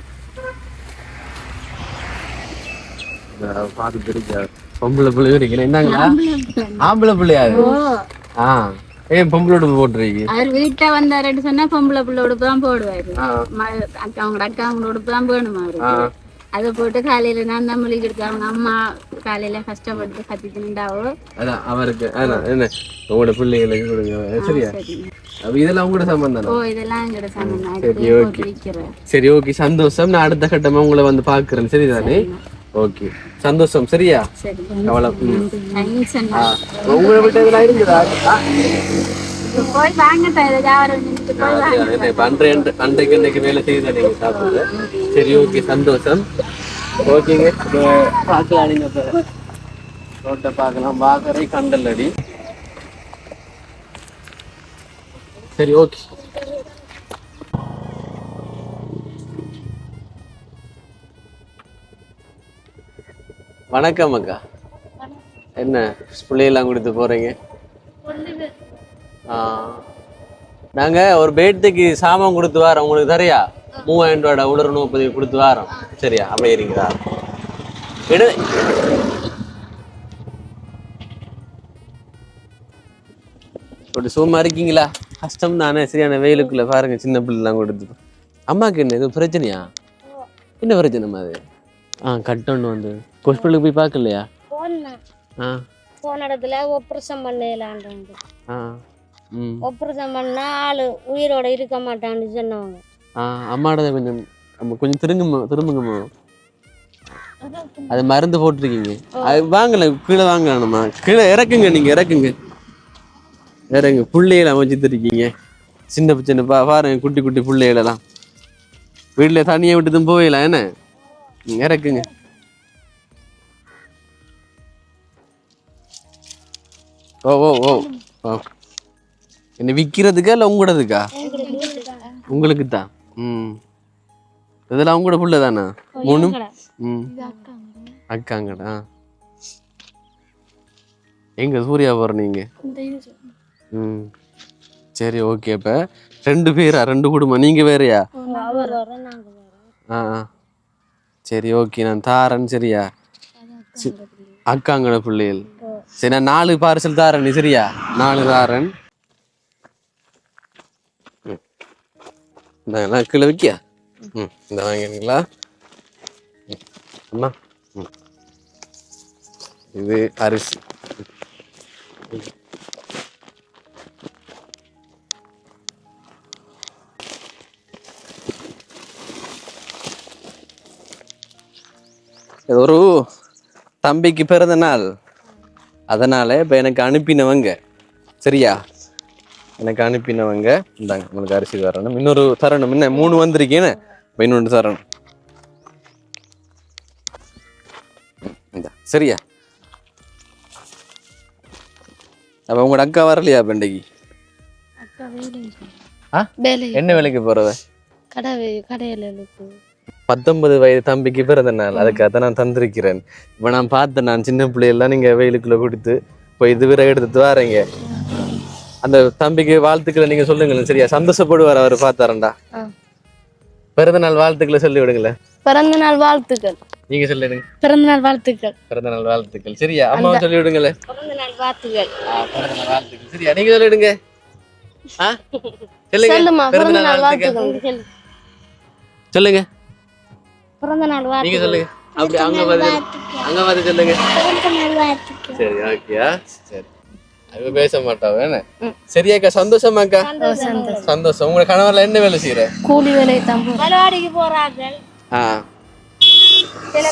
பாத்து தெரிஞ்ச பொம்பளை பிள்ளை இருக்கீங்க. என்னங்க ஆம்பளை பிள்ளையாது? ஏன் பொம்பளை உடுப்பு போட்டுருக்கீங்க? அவர் வீட்டை வந்தாருன்னு சொன்னா பொம்பளை பிள்ளை உடுப்பு தான் போடுவாரு. அவங்களோட அக்காங்களோட உடுப்பு தான் வேணுமா அவருக்கு. அதை போட்டு காலையில நான் தான் மொழி கொடுத்து அவங்க அம்மா காலையில கஷ்டப்பட்டு கத்திட்டுண்டாவோ. அதான் அவருக்கு என்ன உங்களோட பிள்ளைகளுக்கு கொடுங்க. சரியா? அப்ப இதெல்லாம் உங்களோட சம்பந்தம். ஓ இதெல்லாம் எங்களோட சம்பந்தம். சரி ஓகே சந்தோஷம். நான் அடுத்த கட்டமா உங்களை வந்து பாக்குறேன். சரிதானே? ஓகே சந்தோஷம். சரியா? கவலை உங்களை விட்டு இதெல்லாம் இருக்குதா? போய் வாங்க அன்றைக்கு அன்றைக்கு வேலை செய்யுதா நீங்க சாப்பிடுறது? சரி ஓகே சந்தோஷம். ஓகேங்க பார்க்கலாம். நீங்க ரோட்டை பார்க்கலாம். பாகரை கண்டல்லடி. சரி ஓகே. வணக்கம் அக்கா. என்ன பிள்ளையெல்லாம் கொடுத்து போறீங்க? நாங்க ஒரு பேட்டுக்கு சாமான் கொடுத்து வரோம். உங்களுக்கு தரையா 3000 ரூபாய் உலர் 30 கொடுத்து வரோம். சரியா? அப்படியே இருக்கீங்களா? இப்படி சும்மா இருக்கீங்களா? கஷ்டம் தானே. சரியான வெயிலுக்குள்ள பாருங்க சின்ன பிள்ளைலாம் கொடுத்து. அம்மாக்கு என்ன எதுவும் பிரச்சனையா? என்ன பிரச்சனை அது? கட்டொன்னு வந்து ஹாஸ்பிட்டலுக்கு போய் பார்க்கலையா? போன இடத்துல ஆப்ரேஷன் பண்ணலான்றாங்க. ஆப்ரேஷன் பண்ணா ஆளு உயிரோட இருக்க மாட்டான்னு சொன்னவங்க. அம்மாட கொஞ்சம் திரும்புங்கம்மா. அது மருந்து போட்டிருக்கீங்க. அது வாங்கல கீழே வாங்கணுமா? கீழே இறக்குங்க. நீங்க இறக்குங்க. புள்ளையில அமைச்சிட்டு இருக்கீங்க. சின்ன சின்ன பாருங்க குட்டி குட்டி புள்ளைகளெல்லாம் வீட்டுல தனியா விட்டுதும் போயிடலாம். என்ன இறக்குங்க. ஓ ஓ ஓ ஓ என்ன விற்கிறதுக்கா இல்லை உங்களதுக்கா? உங்களுக்கு தான். இதெல்லாம் உங்களோட புள்ள தானே? 3 அக்காங்கடா. எங்க சூர்யா போற நீங்க? சரி ஓகே. இப்ப 2 பேரா? 2 குடும்பம். நீங்க வேறையா? சரி ஓகே நான் தாரன். சரியா? அக்காங்கட பிள்ளைகள். சரி நான் 4 பார்சல் தாரன். சரியா? 4 தாரன். கீழே வைக்கியா? இந்த வாங்கிங்களா அம்மா? இது அரிசி. ஒரு தம்பிக்கு பிறந்த நாள், அதனால இப்போ எனக்கு அனுப்பினவங்க. சரியா? எனக்கு அனுப்பினவங்க இந்தாங்க உங்களுக்கு அரிசி தரணும். இன்னொரு தரணும். என்ன 3 வந்திருக்கேன்னு இன்னொன்று தரணும். இந்த சரியா? அப்ப உங்களோட அக்கா வரலையா பண்டைக்கு? என்ன வேலைக்கு போறவ? கடையில 19 வயது தம்பிக்கு பிறந்த நாள். அதுக்காக நான் தந்திருக்கிறேன். இப்ப நான் பார்த்தேன். நான் சின்ன பிள்ளையெல்லாம் நீங்க வெயிலுக்குள்ள கொடுத்து போய் இது விற எடுத்துட்டு வரீங்க. அந்த தம்பிக்கு வாழ்த்துக்களை நீங்க சொல்லுங்களேன். சரியா? சந்தோஷப்படுவார் அவர் பார்த்தாரண்டா. பிறந்த நாள் வாழ்த்துக்களை சொல்லி விடுங்களேன். பிறந்த நாள் வாழ்த்துக்கள். நீங்க சொல்லிடுங்க. பிறந்த நாள் வாழ்த்துக்கள். பிறந்த நாள் வாழ்த்துக்கள். சரியா? அம்மா சொல்லி விடுங்களேன். பிறந்த நாள் வாழ்த்துக்கள். பிறந்த நாள் வாழ்த்துக்கள். சரியா? நீங்க சொல்லிடுங்க. சொல்லுங்க. பிறந்த நாள் வாழ்த்துக்கள் சொல்லுங்க. பிறந்த நாள் வாழ்த்துக்கள் நீங்க சொல்லுங்க. அப்படி அங்க வந்து சொல்லுங்க. சரி ஓகேயா? சரி அவ பேச மாட்டாவ. என்ன சரியாக்கா? சந்தோஷமாக்கா? சந்தோஷம். உங்க கணவர்ல என்ன வேலை செய்யற? கூலி வேலை தான். மலைவாடிக்கு போறாங்க.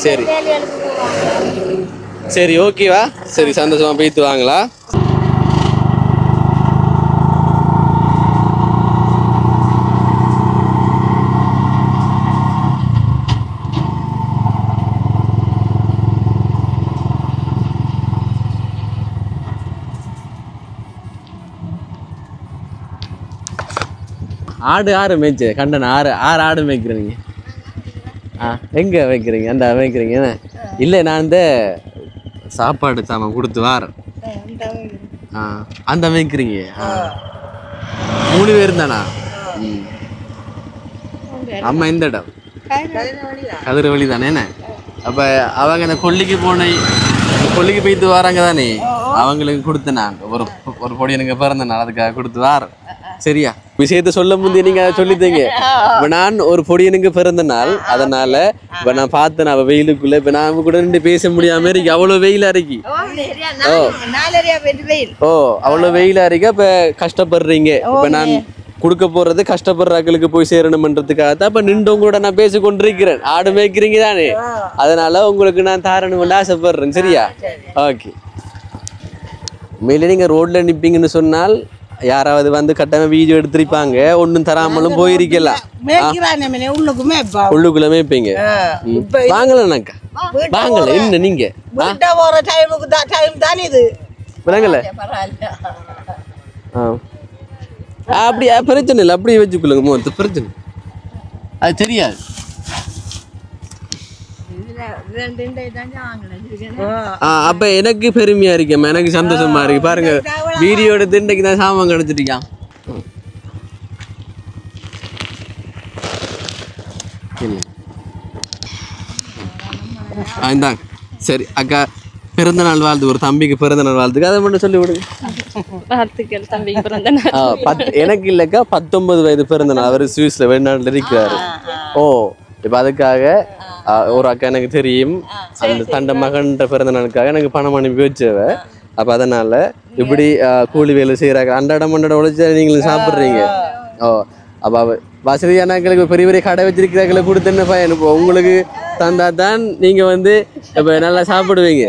சரி சரி ஓகேவா? சரி சந்தோஷமா போயிட்டு வாங்களா? ஆடு ஆறு மேய்ச்சு கண்டன் 6 ஆடு மேய்க்கிறீங்க. எங்க வைக்கிறீங்க? அந்த வைக்கிறீங்க. இல்லை நான் இந்த சாப்பாடு சாமான் கொடுத்து வாரேன். அந்த மேய்க்கிறீங்க. 3 பேர் தானா? அம்மா இந்த இடம் கதிரவழி தானே? என்ன அப்ப அவங்க அந்த கொல்லிக்கு போயிட்டு வராங்க தானே? அவங்களுக்கு கொடுத்தேன். நாங்கள் ஒரு ஒரு பொடி எனக்கு பிறந்த நாள் அதுக்காக கொடுத்து வாரேன் சரியா விஷயத்த சொல்ல முந்தைய நீங்க சொல்லித்தீங்க இப்ப நான் ஒரு பொடி எனக்கு பிறந்த நாள் அதனால இப்ப நான் பார்த்தேன் அவ வெயிலுக்குள்ள இப்ப நான் கூட நின்று பேச முடியாம இருக்கு அவ்வளவு வெயிலா இருக்கு ஓ அவ்வளவு வெயிலா இருக்கு இப்ப கஷ்டப்படுறீங்க இப்ப நான் கொடுக்க போறது கஷ்டப்படுறாக்களுக்கு போய் சேரணும்ன்றதுக்காக தான் இப்ப நின்றவங்க கூட நான் பேசி கொண்டிருக்கிறேன் ஆடு மேய்க்கிறீங்க தானே அதனால உங்களுக்கு நான் தாரணும்னு ஆசைப்படுறேன் சரியா ஓகே உண்மையிலே நீங்க ரோட்ல நிப்பீங்கன்னு சொன்னால் யாராவது வந்து கட்டாம வீடியோ எடுத்திருப்பாங்க ஒன்னும் தராமலும் போயிருக்கலாம் உள்ளுக்குள்ள மேய்ப்பீங்க வாங்கலனாக்கா வாங்கல என்ன நீங்க விளங்கல அப்படி பிரச்சனை இல்லை அப்படியே வச்சுக்கொள்ளுங்க மொத்த பிரச்சனை அது தெரியாது அப்ப எனக்கு பெருமையா இருக்கேன் எனக்கு சந்தோஷமா இருக்கு பாருங்க வீடியோ எடுத்து இன்றைக்கு தான் சாமான் கிடைச்சிருக்கான் இந்தாங்க சரி அக்கா பிறந்த நாள் வாழ்த்து ஒரு தம்பிக்கு பிறந்த நாள் வாழ்த்துக்கு அதை மட்டும் சொல்லி விடுங்க வாழ்த்துக்கள் தம்பிக்கு பிறந்த நாள் எனக்கு இல்லக்கா 19 வயது பிறந்த நாள் அவர் சுவிஸ்ல வெளிநாட்டுல இருக்கிறாரு ஓ இப்ப அதுக்காக ஒரு அக்கா எனக்கு தெரியும் அந்த தண்ட மகன்ற பிறந்த நாளுக்காக எனக்கு பணம் அனுப்பி வச்சவ அப்ப அதனால இப்படி கூலி வேலை செய்யறாங்க அன்றாடம் உழைச்சா நீங்களும் சாப்பிடுறீங்க ஓ அப்ப வசதியானாக்களுக்கு பெரிய பெரிய கடை வச்சிருக்கிறாக்களை கொடுத்து என்ன பயன் இப்போ உங்களுக்கு தந்தா தான் நீங்க வந்து இப்ப நல்லா சாப்பிடுவீங்க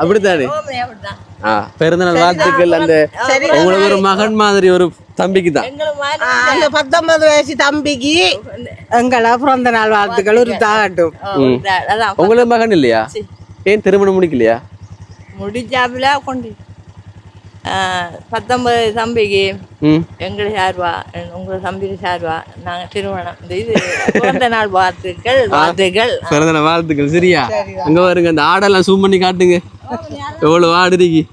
அப்படித்தானே பிறந்தநாள் வாழ்த்துக்கள் அந்த உங்களுக்கு ஒரு மகன் மாதிரி ஒரு தம்பிக்கு தான் அந்த 19 வயசு தம்பிக்கு எங்களா பிறந்த நாள் வாழ்த்துக்கள் ஒரு தாகட்டும் உங்களுக்கு மகன் இல்லையா ஏன் திருமணம் முடிக்கலையா முடிச்சாப்புல கொண்டு 19 தம்பிக்கு எங்களை சார்பா உங்களை தம்பிக்கு சார்பா நாங்க திருமணம் இந்த இது பிறந்த நாள் வாழ்த்துக்கள் பிறந்த நாள் வாழ்த்துக்கள் சரியா அங்க பாருங்க அந்த ஆடெல்லாம் ஜூம் பண்ணி காட்டுங்க எவ்வளவு ஆடு இருக்கு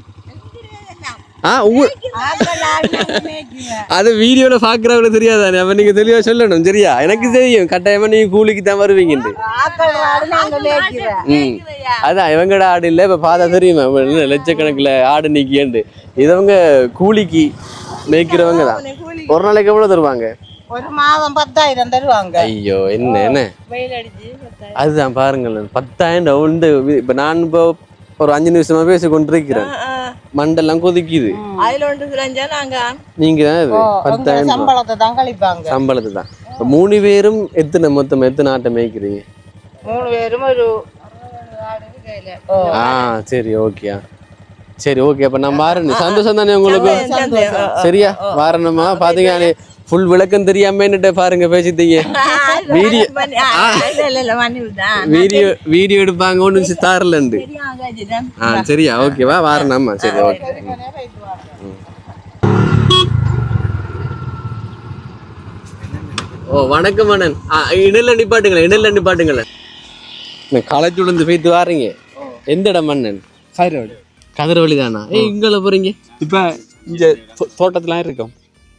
அது வீடியோல பாக்குறவங்களுக்கு தெரியாதானே அப்ப நீங்க தெளிவா சொல்லணும் சரியா எனக்கு தெரியும் கட்டாயமா நீங்க கூலிக்கு தான் வருவீங்கன்னு அதான் இவங்கட ஆடு இல்ல இப்ப பார்த்தா தெரியுமா லட்சக்கணக்கில் ஆடு நீக்கிண்டு இதவங்க கூலிக்கு மேய்க்கிறவங்க தான் ஒரு நாளைக்கு எவ்வளவு தருவாங்க ஒரு மாதம் 10,000 தருவாங்க ஐயோ என்ன அதுதான் பாருங்களேன் 10,000 உண்டு இப்ப நான் இப்போ ஒரு 5 நிமிஷமா பேசி கொண்டிருக்கிறேன் மண்டெல்லாம் கொதிக்குது நீங்க தான் 10,000 சம்பளத்தை தான் கழிப்பாங்க சம்பளத்தை தான் 3 பேரும் மொத்தம் எத்தனை ஆட்டை மேய்க்கிறீங்க 3 பேரும் ஒரு சரி ஓகே சரி ஓகே அப்ப நான் வாரேன் சந்தோஷம் தானே உங்களுக்கு சரியா வாரணுமா பாத்தீங்க ஃபுல் விளக்கம் தெரியாம என்னட்ட பாருங்க பேசிட்டீங்க வீடியோ எடுப்பாங்க ஒண்ணு தாரலண்டு சரியா ஓகேவா வாரணம்மா சரி ஓகே ஓ வணக்கம் அண்ணன் இடையில நிப்பாட்டுங்களேன் காலேஜ் உள்ள போயிட்டு வாரீங்க எந்த இடம் அண்ணன் கதிரவழி தானா இங்கே போறீங்க இப்ப இங்க தோட்டத்துல இருக்கோம்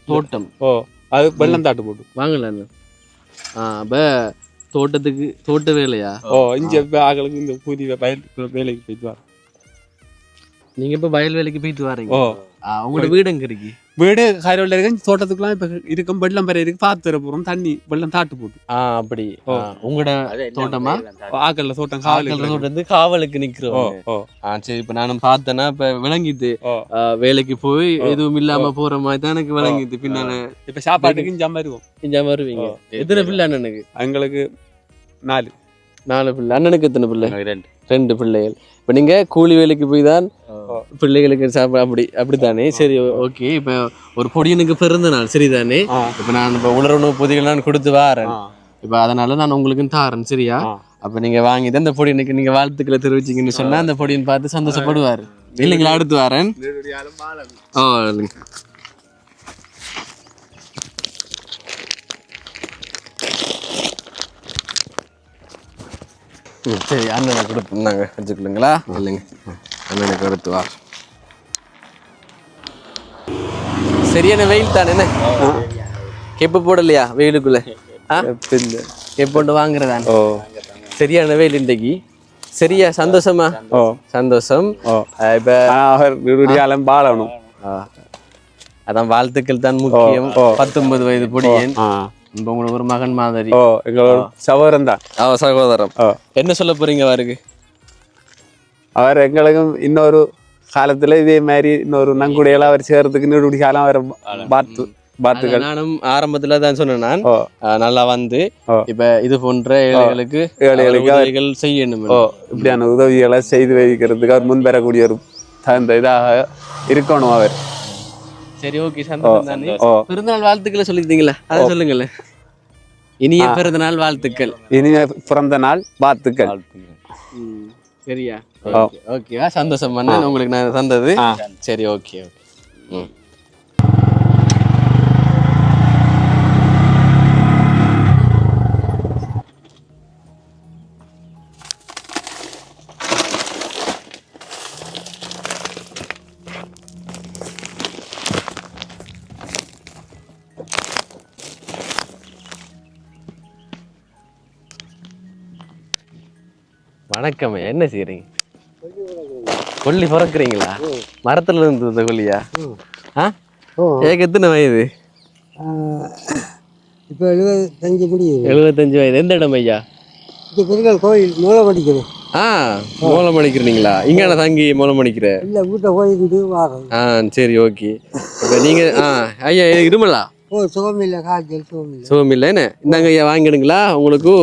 தோட்டம் அது வெள்ளம் தாட்டு போட்டு வாங்கல அப்ப தோட்ட வேலையா இங்க ஆகளுக்கு இந்த புதிய வயல் வேலைக்கு போயிட்டு வர நீங்க இப்ப வயல் வேலைக்கு போயிட்டு வரீங்க உங்களோட வீடு எங்க இருக்கு வீடு காய்கறி இருக்கு தோட்டத்துக்குலாம் இப்ப இருக்கும் வெள்ளம் பெரிய இருக்கு பாத்துற போறோம் தண்ணி வெள்ளம் தாட்டு போட்டு அப்படி உங்களோட தோட்டமா ஆக்கல்ல தோட்டம் தோட்டம் காவலுக்கு நிக்கிறோம் சரி இப்ப நானும் பார்த்தேன்னா இப்ப விளங்கிட்டு வேலைக்கு போய் எதுவும் இல்லாம போற மாதிரி தான் எனக்கு விளங்கிட்டு பின்னால இப்ப சாப்பாட்டுக்கு இஞ்சாம வருவீங்க எத்தனை பிள்ளை அண்ணனுக்கு எங்களுக்கு 4 பிள்ளை அண்ணனுக்கு எத்தனை பிள்ளை 2 பிள்ளைகள் இப்ப நீங்க கூலி வேலைக்கு போய் தான் பிள்ளைகளுக்கு சாப்பிட அப்படித்தானே சரி ஓகே இப்ப ஒரு பொடியனுக்கு பிறந்த நாள் சரிதானே இப்ப நான் இப்ப உணர்வு பொதிகள் நான் கொடுத்து வாரேன் இப்ப அதனால நான் உங்களுக்கு தாரேன் சரியா அப்ப நீங்க வாங்கிதான் இந்த பொடியனுக்கு நீங்க வாழ்த்துக்களை தெரிவிச்சீங்கன்னு சொன்னா அந்த பொடியன் பார்த்து சந்தோஷப்படுவாரு இல்லைங்களா அடுத்து வாரேன் சரி அண்ணனை கொடுத்துருந்தாங்க வச்சுக்கலுங்களா இல்லைங்க அண்ணனுக்கு எடுத்து வா சரியான வெயில் தானே என்ன கெப்பு போடலையா வெயிலுக்குள்ள கெப்போண்டு வாங்குறதா சரியான வெயில் இன்றைக்கு சரியா சந்தோஷமா சந்தோஷம் இப்ப காலம் வாழணும் அதான் வாழ்த்துக்கள் தான் முக்கியம். 19 வயது பொடியன். ஆ இப்போ உங்களுக்கு ஒரு மகன் மாதிரி. ஓ எங்களோட சகோதரன் தான். சகோதரம். என்ன சொல்ல போறீங்க அவருக்கு? அவர் எங்களுக்கும் இன்னொரு காலத்துல இதே மாதிரி இன்னொரு நன்கொடையெல்லாம் அவர் சேர்றதுக்கு நீடுபடி காலம் அவர் பார்த்துக்கள். நானும் ஆரம்பத்துல தான் சொன்னேன் நான் நல்லா வந்து இப்ப இது போன்ற ஏழைகளுக்கு உதவிகள் செய்யணும். இப்படியான உதவிகளை செய்து வைக்கிறதுக்கு அவர் முன்வரக்கூடிய ஒரு தகுந்த இதாக இருக்கணும் அவர். சரி, ஓகே, சந்தோஷம் தானே. பிறந்தநாள் வாழ்த்துக்களை சொல்லிட்டீங்களா? அதை சொல்லுங்களேன். இனிய பிறந்தநாள் வாழ்த்துக்கள். இனிய பிறந்த நாள் வாழ்த்துக்கள். சரியா? ஓகேவா? சந்தோஷம் பண்ண உங்களுக்கு நான் தந்தது. சரி, ஓகே. வணக்கம். என்ன செய்யறீங்க? கொல்லி பிறக்குறீங்களா? மரத்துல இருந்து கொல்லியா? எத்தனை வயது? இப்போ 75 முடியுது. 75 வயது. எந்த இடம் ஐயா? பெருகால் கோயில் மூலம் அடிக்கிறேன். மூலம் அடிக்கிறீங்களா? இங்க தங்கி மூலம் அடிக்கிற? இல்லை, வீட்டை போயிருந்து வாரம். சரி, ஓகே. இப்போ நீங்க ஐயா இருமலா? சுகமில்லை, காய்ச்சல் சுகமில்லை. சுகமில்லை. என்ன இந்தாங்க ஐயா, வாங்கிடுங்களா? உங்களுக்கு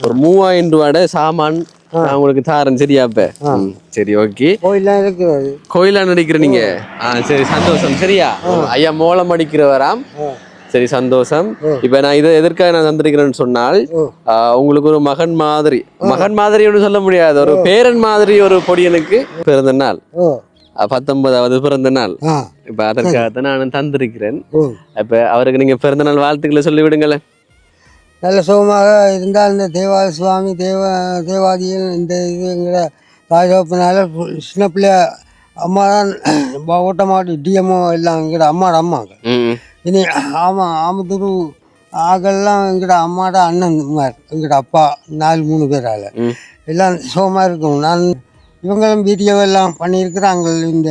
ஒரு 3000 ரூபாட சாமான் நான் உங்களுக்கு தாரேன். சரியா? இப்ப சரி, ஓகே. கோயிலாம் இருக்கிறது. கோயிலா நடிக்கிற நீங்க? சரி, சந்தோஷம். சரியா? ஐயா மூலம் அடிக்கிறவராம். சரி, சந்தோஷம். இப்ப நான் இதை எதற்காக நான் தந்திருக்கிறேன்னு சொன்னால், உங்களுக்கு ஒரு மகன் மாதிரி ஒன்று சொல்ல முடியாது, ஒரு பேரன் மாதிரி ஒரு பொடியனுக்கு பிறந்த நாள், 19வது பிறந்த நாள். இப்ப அதற்காகத்தான் நான் தந்திருக்கிறேன். இப்ப அவருக்கு நீங்க பிறந்த நாள் வாழ்த்துக்களை சொல்லி விடுங்களேன். நல்ல சுகமாக இருந்தால் இந்த தேவாதி சுவாமி தேவாதிகள் இந்த இதுங்கிற தாய்தப்பனால சின்ன பிள்ளைய அம்மா தான் ஓட்டமாட்டி டிஎம்ஓ எல்லாம் எங்கிட்ட அம்மாட அம்மாங்க. இனி ஆமத்தூர் ஆகெல்லாம் எங்கிட்ட அம்மாட அண்ணன் எங்கிட்ட அப்பா 4-3 பேரால் எல்லாம் சுகமாக இருக்கும். நான் இவங்களும் வீடியோ எல்லாம் பண்ணியிருக்கிறாங்க இந்த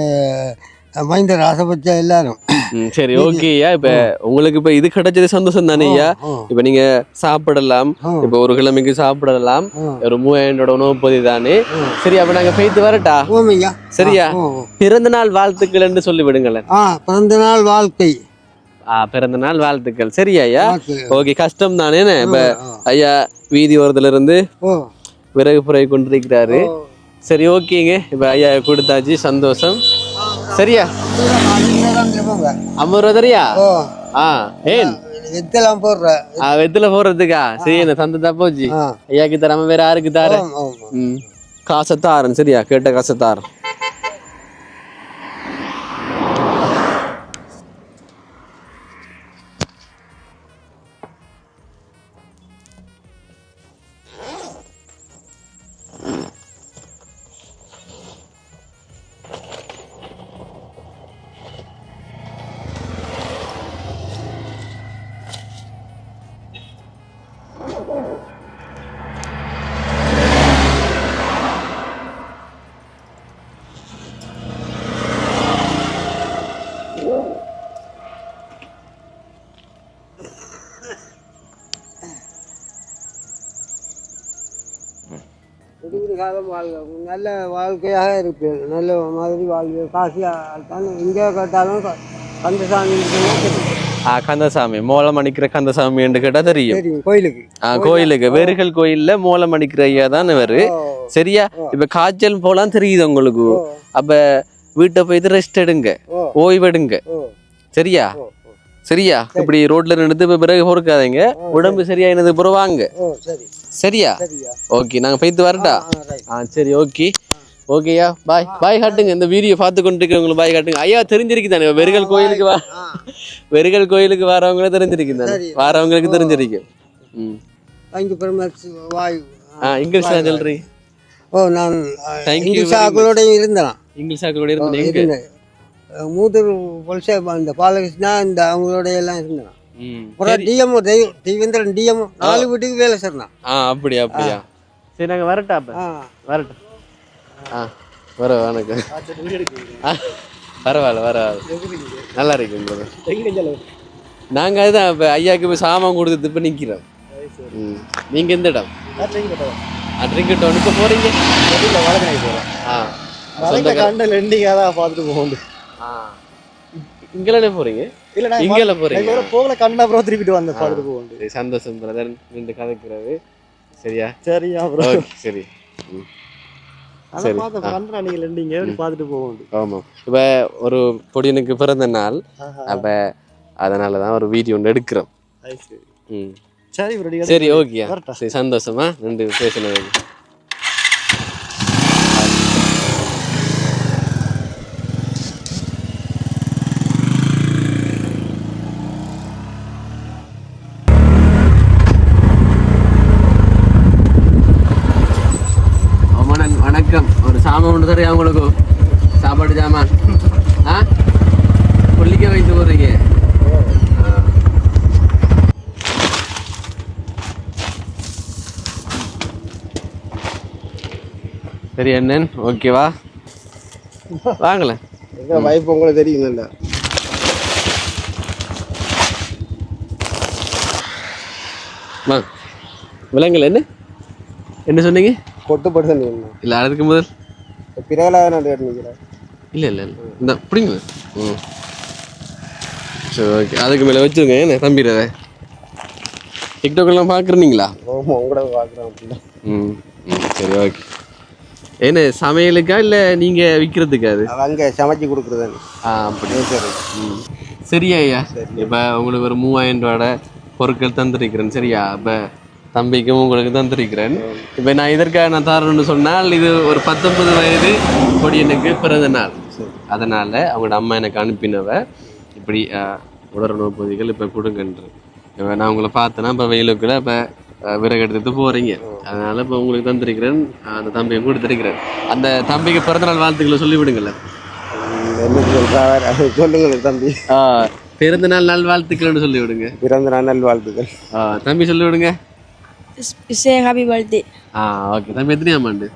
மைந்த ராசபட்சா எல்லாரும். சரி, ஓகேயா. இப்ப உங்களுக்கு இப்ப இது கிடைச்சது சந்தோஷம் தானே ஐயா? இப்ப நீங்க சாப்பிடலாம். இப்ப ஒரு கிழமைக்கு சாப்பிடலாம். ஒரு 3000 உணவு பொதி தானே. சரி, அப்ப நாங்க போயிட்டு வரட்டா? சரியா? பிறந்த நாள் வாழ்த்துக்கள் என்று சொல்லி விடுங்களேன். பிறந்த நாள் வாழ்க்கை. பிறந்த நாள் வாழ்த்துக்கள். சரியா ஐயா? ஓகே. கஷ்டம் தானே. இப்ப ஐயா வீதி ஓரத்துல இருந்து விறகு புரை கொண்டிருக்கிறாரு. சரி, ஓகேங்க. இப்ப ஐயா கொடுத்தாச்சு. சந்தோஷம். சரியா? 50 ரூபா தரியா? ஏன் வெத்தலாம் போடுற? வெத்தில போடுறதுக்கா? சரி, என்ன தந்ததா போச்சு. ஐயாக்கு தராம வேற யாருக்கு தார? காசை தாரன். சரியா? கேட்ட காசை தாரன். காலம் வாழ்க, நல்ல வாழ்க்கையாக இருப்பேன். நல்ல மாதிரி வாழ்க்கை காசியாக எங்கே கேட்டாலும் கந்தசாமி கந்தசாமி மூலம் அணிக்கிற கந்தசாமி என்று கேட்டா தெரியும். கோயிலுக்கு கோயிலுக்கு வெறுகல் கோயில்ல மூலம் அணிக்கிற ஐயா தான் இவரு. சரியா? இப்ப காய்ச்சல் போலாம் தெரியுது உங்களுக்கு. அப்ப வீட்டை போயிட்டு ரெஸ்ட் எடுங்க, ஓய்வெடுங்க. சரியா? சரியா? இப்படி ரோட்ல நின்று இப்ப பிறகு பொறுக்காதீங்க. உடம்பு சரியா என்னது புறவாங்க. சரியா? ஓகே, நாங்க போயிட்டு வரட்டா? சரி, ஓகே. ஓகேயா, பாய். பாய் காட்டுங்க. இந்த வீடியோ பார்த்து கொண்டு இருக்கிறவங்களுக்கு பாய் காட்டுங்க. ஐயா தெரிஞ்சிருக்கு தானே வெறுகல் கோயிலுக்கு வெறுகல் கோயிலுக்கு வரவங்களே தெரிஞ்சிருக்கு தானே? வரவங்களுக்கு தெரிஞ்சிருக்கு. இங்கிலீஷ் சொல்றீங்க? நான் இங்கிலீஷ் இருந்தேன். இங்கிலீஷ் இருந்தேன். மூதூர் பொலிசா இந்த பாலகிருஷ்ணா இந்த அவங்களோட எல்லாம் இருந்தேன். டிஎம்ஓ தேவேந்திரன் டிஎம்ஓ 4 வீட்டுக்கு வேலை செய்யணும். அப்படியா? அப்படியா? சரி, நாங்க வரட்டா? அப்ப வரட்டும். வர வணக்கம். பரவாயில்ல நல்லா இருக்கு brother. நாங்க அதுதான் இப்போ ஐயாவுக்கு இப்போ சாமான் கொடுத்து இப்போ நிற்கிறோம். நீங்க எந்த இடம்? ட்ரிங்கெட் இப்போ போறீங்க? இங்கே போறீங்க? இங்கே போறீங்க? சந்தோஷம் பிரதர் நின்று கதைக்கிறது. சரியா? சரி. ஆமா இப்ப ஒரு பொடியனுக்கு பிறந்த நாள், அப்ப அதனாலதான் ஒரு வீடியோ ஒன்று எடுக்கிறோம். சரி ஓகேயா, சரி சந்தோஷமா நின்று பேசினது. வணக்கம். ஒரு சாமான் ஒன்று தரையா உங்களுக்கு? சாப்பாடு சாமான் கொல்லிக்க வைத்து போடுறீங்க? சரி அண்ணன், ஓகேவா? வாங்கல எங்க வைப்பு உங்களுக்கு தெரியுங்கல்ல. வாங்க. விலங்குல என்ன சொன்னீங்க? கொட்டுப்பட்டு இல்லை அதுக்கு முதல் பிறகு நிற்கிறேன். இல்லை இந்த பிடிங்க. சரி ஓகே, அதுக்கு மேலே வச்சுருங்க. என்ன தம்பிடுறத டிக்டாக்லாம் பார்க்குறீங்களா? உங்களோட பார்க்குறோம். சரி ஓகே. என்ன சமையலுக்கா இல்லை நீங்கள் விற்கிறதுக்கா? அது அங்கே சமைச்சு கொடுக்குறது. அப்படி சரி. சரியா ஐயா, இப்போ உங்களுக்கு ஒரு 3000 ரூபாயோட பொருட்கள் தந்துருக்கிறேன். சரியா? இப்போ தம்பிக்கும் உங்களுக்கு தந்திருக்கிறேன். இப்போ நான் இதற்காக நான் தரணும்னு சொன்னால், இது ஒரு 19 வயது பொடியனுக்கு பிறந்த நாள். அதனால அவங்களோட அம்மா எனக்கு அனுப்பினவ இப்படி உடலுணவு பொதிகள் இப்போ கொடுங்கன்று. இப்போ நான் உங்களை பார்த்தேன்னா இப்போ வெயிலுக்குள்ள இப்போ விறகு எடுத்துட்டு போறீங்க. அதனால இப்போ உங்களுக்கு தந்திருக்கிறேன். அந்த தம்பியை கொடுத்துருக்கிறேன். அந்த தம்பிக்கு பிறந்த நாள் வாழ்த்துக்களை சொல்லிவிடுங்கள. சொல்லுங்க தம்பி. பிறந்த நாள் நல்வாழ்த்துக்கள்னு சொல்லி விடுங்க. பிறந்த நாள் நல்வாழ்த்துக்கள். தம்பி சொல்லி விடுங்க. Happy birthday. ஓகே. தம்பி எத்தனையாம் ஆண்டு?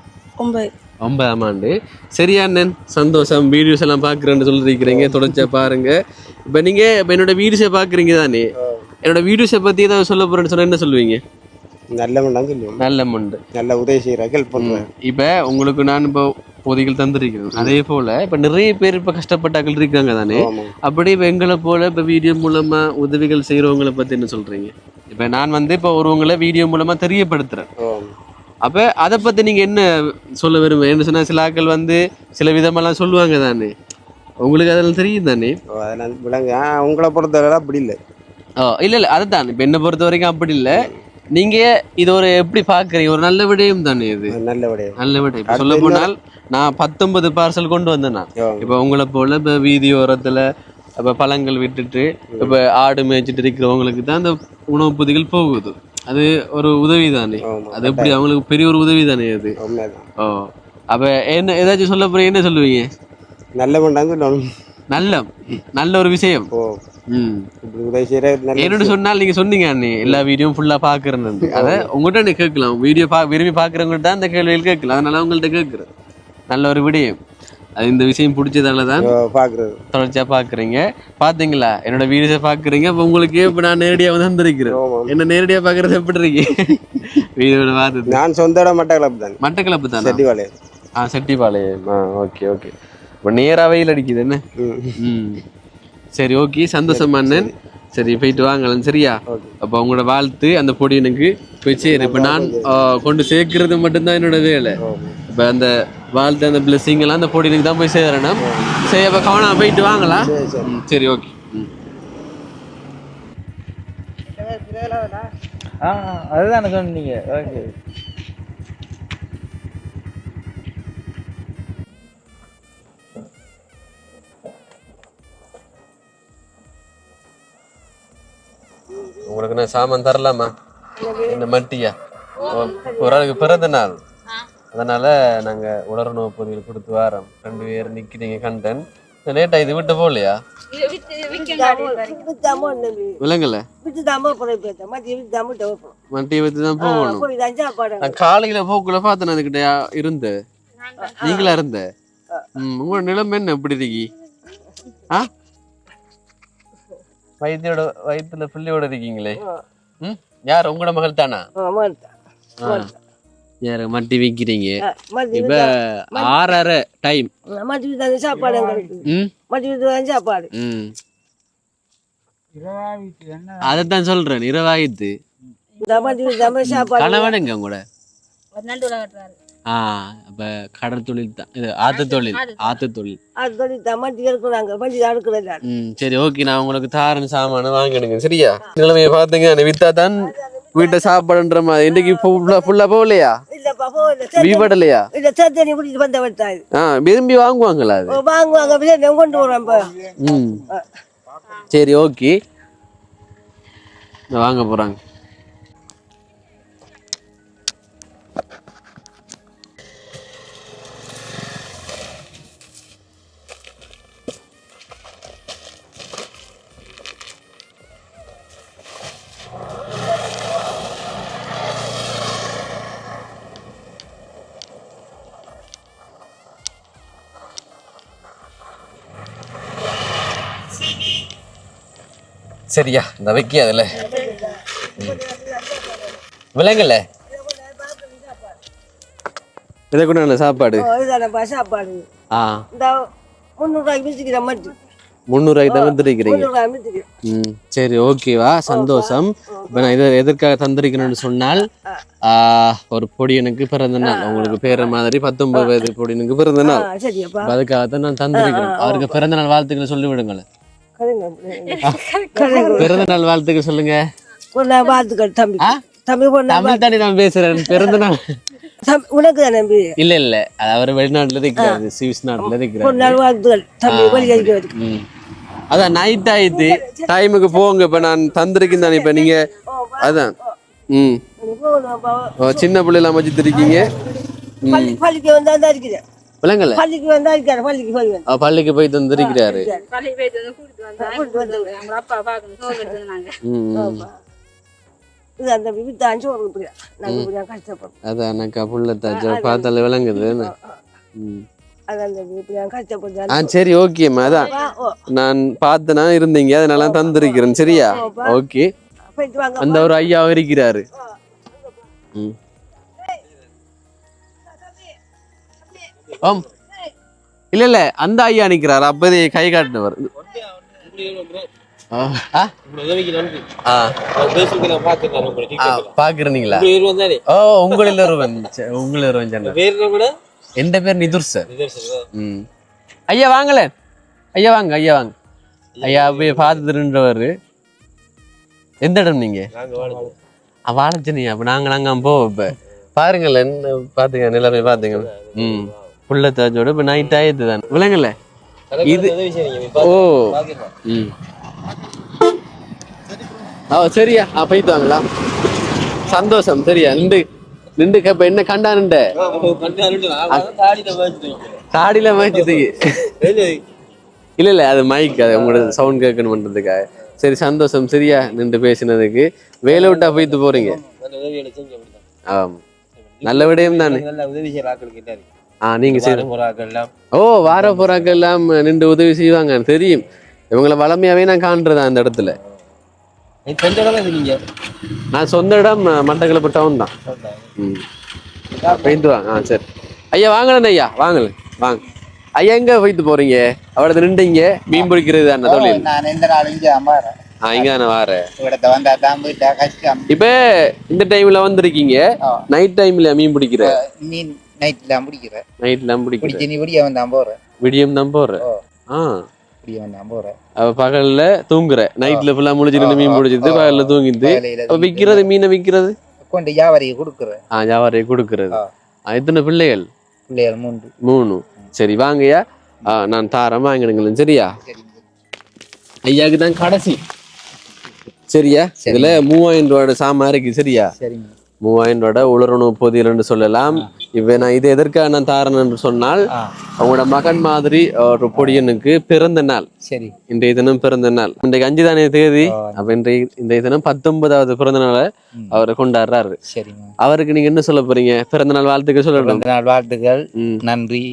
9ஆம் ஆண்டு. சரியா அண்ணன், சந்தோஷம். வீடியோஸ் எல்லாம் பார்க்குறேன்னு சொல்லியிருக்கிறீங்க, தொடர்ச்சியா பாருங்க. இப்போ நீங்க இப்போ என்னோட வீடியோஸை பார்க்குறீங்க தானே? என்னோட வீடியோஸை பற்றி ஏதாவது சொல்ல போறேன்னு சொன்னா என்ன சொல்லுவீங்க? நல்ல மண்டான்னு சொல்லுவேன். நல்ல மண்டு, நல்ல உதவி செய்யறாங்க, ஹெல்ப் பண்ணுவேன். இப்போ உங்களுக்கு நான் இப்போ பொதிகள் தந்திருக்கிறேன். அதே போல இப்போ நிறைய பேர் இப்போ கஷ்டப்பட்டாக்கள் இருக்காங்க தானே? அப்படி இப்போ எங்களை போல இப்போ வீடியோ மூலமா உதவிகள் செய்யறவங்களை பத்தி என்ன சொல்றீங்க? இப்போ நான் இப்போ ஒருவங்களை வீடியோ மூலமா தெரியப்படுத்துறேன். அப்போ அதை பற்றி நீங்கள் என்ன சொல்ல விரும்புங்க? என்ன சொன்னால் சில ஆக்கள் சில விதமெல்லாம் சொல்லுவாங்க தானே, உங்களுக்கு அதெல்லாம் தெரியும் தானே? உங்களை பொறுத்தவரை அப்படி இல்லை. இல்லை அதுதான். இப்போ என்னை பொறுத்த வரைக்கும் அப்படி இல்லை. நீங்கள் இது ஒரு எப்படி பார்க்குறீங்க? ஒரு நல்ல விடயம் தானே இது? நல்ல விடயம். இப்போ சொல்ல போனால் நான் 19 பார்சல் கொண்டு வந்தேன். நான் இப்போ உங்களை போல் இப்போ வீதி ஓரத்தில் இப்போ பழங்கள் விட்டுட்டு இப்போ ஆடு மேய்ச்சிட்டு இருக்கிறவங்களுக்கு தான் அந்த உணவு பொதிகள் போகுது. அது ஒரு உதவி தானே? அது எப்படி அவங்களுக்கு பெரிய ஒரு உதவி தானே அது? அப்ப என்ன ஏதாச்சும் சொல்ல போறீங்க? என்ன சொல்லுவீங்க? நல்ல ஒரு விஷயம். என்னோட சொன்னால் நீங்க சொன்னீங்க அண்ணே, எல்லா வீடியோ ஃபுல்லா பாக்குறேன்னு. அதை உங்கள்கிட்ட நீ கேட்கலாம். வீடியோ விரும்பி பாக்குறவங்கள்ட்ட தான் அந்த கேள்விகள் கேட்கலாம். அதனால உங்கள்கிட்ட கேட்குறேன். நல்ல ஒரு விடயம். அது இந்த விஷயம் பிடிச்சதால தான் தொடர்ச்சியா பாக்குறீங்க. பாத்தீங்களா என்னோட வீடியோஸை பாக்குறீங்க. அப்ப உங்களுக்கு இப்ப நான் நேரடியா வந்திருக்கிறேன். என்ன நேரடியா பாக்குறது எப்படி இருக்கு? வீடியோட பார்த்து நான் சொந்த இடம் மட்டக்களப்பு தான். செட்டிபாளையம். Okay okay. இப்போ நேரா வெயில் அடிக்குது என்ன? சரி ஓகே, சந்தோஷம் அண்ணன். சரி போயிட்டு வாங்கலாம். சரியா? அப்போ உங்களோட வாழ்த்து அந்த பொடியனுக்கு போய் சேரு. இப்போ நான் கொண்டு சேர்க்கறது மட்டும்தான் என்னோட வேலை. இப்போ அந்த வாழ்த்து அந்த பிளெஸிங் எல்லாம் அந்த பொடியனுக்கு தான் போய் சேரணும். சரி, அப்போ கவனம் போயிட்டு வாங்கலாம். சரி ஓகே. அதுதான் சொன்னீங்க. ஓகே. உங்களுக்கு நான் சாமான் தரலாமா? இந்த மட்டியா ஒரு ஆளுக்கு பிறந்த நாள், அதனால நாங்க உலர்ணவு பொருள் கொடுத்து வரோம். 2 பேர் நிக்கிறீங்க கண்டன். லேட்டா இது விட்டு போகலையா? விலங்கல மட்டியை வச்சு தான் போகணும். நான் காலையில போக்குள்ள பார்த்தேன். அதுக்கிட்ட இருந்த நீங்களா இருந்த. உங்களோட நிலைமை என்ன எப்படி இருக்கி? ஆ வயிற்றுல பிள்ளையோட இருக்கீங்களே ம் யார் உங்களோட மகள் தானா யார மட்டி வைக்கிறீங்க இப்ப 6:30 டைம் சாப்பாடு சாப்பாடு அதைத்தான் சொல்றேன் இரவாயித்து கணவனுங்க கூட அப்ப கடல் தொழில் தான் இது ஆத்து தொழில் சரி ஓகே நான் உங்களுக்கு தாரன் சாமான வாங்கிடுங்க சரியா நிலைமையை பாத்துங்க வித்தா தான் வீட்டை சாப்பாடுன்ற மாதிரி இன்னைக்கு ஃபுல்லா போகலையா வீபடலையா விரும்பி வாங்குவாங்களா அது வாங்குவாங்க கொண்டு போறோம் சரி ஓகே வாங்க போறாங்க சரியா இந்த வைக்க அதுல விலங்கல்ல இதை கூட நல்ல சாப்பாடு சாப்பாடு 300 தான் தந்திருக்கிறீங்க சரி ஓகேவா சந்தோஷம் இப்ப நான் இதை எதற்காக தந்திருக்கிறேன்னு சொன்னால் ஒரு பொடியனுக்கு பிறந்த நாள் உங்களுக்கு பேர மாதிரி 19 வயது பொடியனுக்கு பிறந்த நாள் அதுக்காகத்தான் நான் தந்திருக்கிறேன் அவருக்கு பிறந்த நாள் வாழ்த்துக்களை சொல்லி விடுங்களேன் பிறந்த நாள் வாழ்த்துக்கள் சொல்லுங்க வாழ்த்துக்கள் தம்பி தம்பி தமிழ் தானே நான் பேசுறேன் பிறந்த நாள் உனக்கு தான் நம்பி இல்ல அது அவர் வெளிநாட்டுல இருக்கிறாரு சுவிஸ் நாட்டுல இருக்கிறாரு வாழ்த்துக்கள் தம்பி அதான் நைட் ஆயிடுது டைமுக்கு போங்க இப்ப நான் தந்திருக்கேன் தானே இப்ப நீங்க அதான் சின்ன பிள்ளைல அமைச்சிட்டு இருக்கீங்க பள்ளிக்கு வந்தா இருக்குது விளங்கல பள்ளிக்கு வந்தா இருக்காரு பள்ளிக்கு போய் தந்திருக்கிறாரு அதான் புள்ளத்தாச்ச பார்த்தால விளங்குது சரி ஓகேம்மா அதான் நான் பார்த்தனா இருந்தீங்க அதனால தந்திருக்கிறேன் சரியா ஓகே அந்த ஒரு ஐயா இருக்கிறாரு இல்ல அந்த ஐயா நிக்கிறாரு அப்பதே கை காட்டினவர் பாக்குறீங்களா ஓ உங்களில் ஒருவன் எந்த பேர் நிதுர் சார் ஐயா வாங்கல ஐயா வாங்க ஐயா அப்படியே பார்த்துருன்றவரு எந்த இடம் நீங்க வாழச்சனியா அப்ப நாங்க போ இப்ப பாருங்களேன் பாத்துங்க நிலைமை பாத்துங்க புள்ளத்தாச்சோட இப்ப நைட் ஆயிடுது தான் விளங்கல இது ஓ சரியா போயிட்டு வாங்களா சந்தோஷம் சரியா நின்று இப்ப என்ன கண்டானுண்ட தாடியில மாய்ச்சிட்டு இல்ல அது மைக் அது உங்களோட சவுண்ட் கேட்கணும் பண்றதுக்காக சரி சந்தோஷம் சரியா நின்று பேசினதுக்கு வேலை விட்டா போயிட்டு போறீங்க நல்ல விடயம் தானே நீங்க வார போறாக்கள் எல்லாம் நின்று உதவி செய்வாங்க தெரியும் இவங்களை வளமையாவே நான் காண்றதா அந்த இடத்துல நான் சொந்த இடம் மட்டக்களப்பு டவுன் தான் போயிட்டு வாங்க சரி ஐயா வாங்கலண்ணே ஐயா வாங்க ஐயா எங்க போயிட்டு போறீங்க அவளது நின்றீங்க மீன் பிடிக்கிறது அந்த தொழில் இங்கதானே வாரேன் இப்ப இந்த டைம்ல வந்திருக்கீங்க நைட் டைம்ல மீன் பிடிக்கிற விடியம் தான் போற பகல்ல தூங்குற நைட்ல ஃபுல்லா முழிச்சு மீன் பிடிச்சிட்டு பகல்ல தூங்கிட்டு விக்கிறது மீனை விக்கிறது வியாபாரியை கொடுக்கறது எத்தனை பிள்ளைகள் 3 சரி வாங்கய்யா நான் தாரம் வாங்கிடுங்களேன் சரியா ஐயாவுக்கு தான் கடைசி சரியா இதுல 3000 ரூபாய் சாமான் இருக்கு சரியா 3000 ரூபாய் உலரணு பொதியல்னு சொல்லலாம் இப்ப நான் இது எதற்காக நான் தாரன் என்று சொன்னால் அவங்களோட மகன் மாதிரி ஒரு பொடியனுக்கு பிறந்த நாள் சரி இன்றைய தினம் பிறந்த நாள் இன்றைக்கு 5 தானே தேதி அப்ப இன்றைய தினம் 19வது பிறந்த நாளை அவரை கொண்டாடுறாரு அவருக்கு நீங்க என்ன சொல்ல போறீங்க பிறந்த நாள் வாழ்த்துக்கள் சொல்லணும் வாழ்த்துக்கள் நன்றி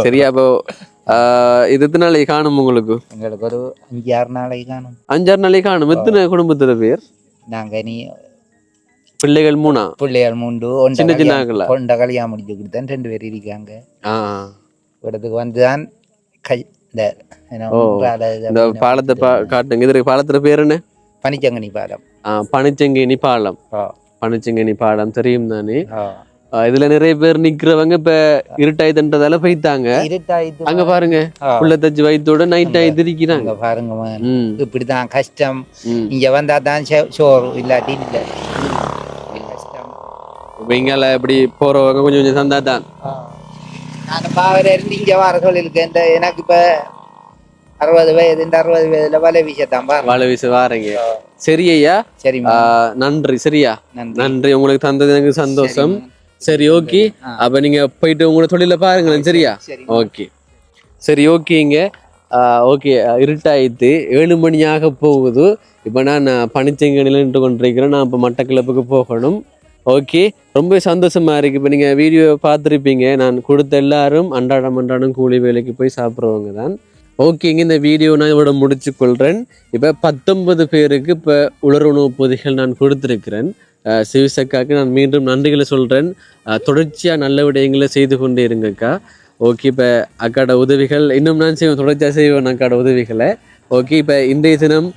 சரியா அப்போ இது எத்தனை நாளைக்கு காணும் உங்களுக்கு? எங்களுக்கு ஒரு 5-6 நாளைக்கு காணும். 5-6 நாளைக்கு காணும். எத்தனை குடும்பத்துல பேர்? நாங்க இனி பிள்ளைகள் 3. பிள்ளைகள் 3. சின்ன சின்ன ஆகல. கொண்ட கல்யாணம் முடிச்சு கொடுத்தேன். 2 பேர் இருக்காங்க. இடத்துக்கு வந்துதான் இந்த பாலத்தை காட்டுங்க. இது பாலத்துல பேர் என்ன? பனிச்சங்கனி பாலம். பனிச்சங்கனி பாலம். பனிச்சங்கனி பாலம் தெரியும் தானே? இதுல நிறைய பேர் நிக்கிறவங்க இப்ப இருட்டாயிதுன்றதால போய்த்தாங்க. அங்க பாருங்க புள்ள தச்சு வயிற்றோட நைட் ஆயிட்டு இருக்கிறாங்க பாருங்க. இப்படிதான் கஷ்டம். இங்க வந்தா தான் சோறு, இல்லாட்டி இல்ல கஷ்டம். இப்ப இங்கால இப்படி போறவங்க கொஞ்சம் கொஞ்சம் சந்தா தான். நான் பாவர இருந்து இங்க வர சொல்லியிருக்கேன். எனக்கு இப்ப 60 வயது. இந்த 60 வயதுல வலை வீசத்தான் வலை வீச வாரீங்க. சரி ஐயா, சரி, நன்றி. சரியா, நன்றி. உங்களுக்கு தந்தது எனக்கு சந்தோஷம். சரி, ஓகே. அப்ப நீங்க போயிட்டு உங்களோட தொழில பாருங்களேன். சரியா, ஓகே. சரி, ஓகேங்க. ஓகே, இருட்டாயிட்டு 7 மணியாக போகுது. இப்போ நான் பனிச்சங்கனில் நின்று கொண்டிருக்கிறேன். நான் இப்போ மட்டக்களப்புக்கு போகணும். ஓகே, ரொம்ப சந்தோஷமா இருக்கு. இப்போ நீங்கள் வீடியோ பார்த்துருப்பீங்க. நான் கொடுத்த எல்லாரும் அன்றாடம் கூலி வேலைக்கு போய் சாப்பிட்றவங்க தான். ஓகேங்க, இந்த வீடியோ நான் இதோட முடிச்சு கொள்கிறேன். இப்போ 19 பேருக்கு இப்போ உலர் உணவு பொதிகள் நான் கொடுத்துருக்கிறேன். சிவசக்காக்கு நான் மீண்டும் நன்றிகளை சொல்கிறேன். தொடர்ச்சியாக நல்ல விடயங்களை செய்து கொண்டே இருங்கக்கா. ஓகே, இப்போ அக்காட உதவிகள் இன்னும் நான் செய்வேன், தொடர்ச்சியாக செய்வேன் அக்காட உதவிகளை. ஓகே, இப்போ இன்றைய தினம்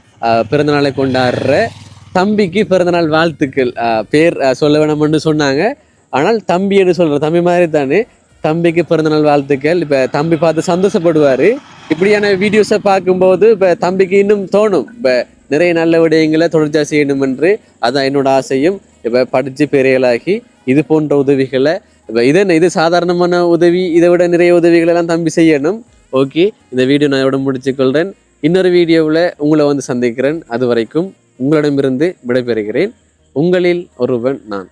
பிறந்தநாளை கொண்டாடுற தம்பிக்கு பிறந்தநாள் வாழ்த்துக்கள். பேர் சொல்ல வேணாம்னு சொன்னாங்க, ஆனால் தம்பி என்று சொல்கிற தம்பி மாதிரி தானே. தம்பிக்கு பிறந்தநாள் வாழ்த்துக்கள். இப்போ தம்பி பார்த்து சந்தோஷப்படுவார். இப்படியான வீடியோஸை பார்க்கும்போது இப்போ தம்பிக்கு இன்னும் தோணும் இப்போ நிறைய நல்ல விடயங்களை தொடர்ச்சியாக செய்யணும் என்று. அதான் என்னோட ஆசையும். இப்போ படித்து பெரியலாகி இது போன்ற உதவிகளை இப்போ இது சாதாரணமான உதவி, இதை விட நிறைய உதவிகள் எல்லாம் தம்பி செய்யணும். ஓகே, இந்த வீடியோ நான் இதோட முடிச்சுக்கொள்கிறேன். இன்னொரு வீடியோவில் உங்களை வந்து சந்திக்கிறேன். அது வரைக்கும் உங்களிடமிருந்து விடைபெறுகிறேன். உங்களில் ஒருவன் நான்.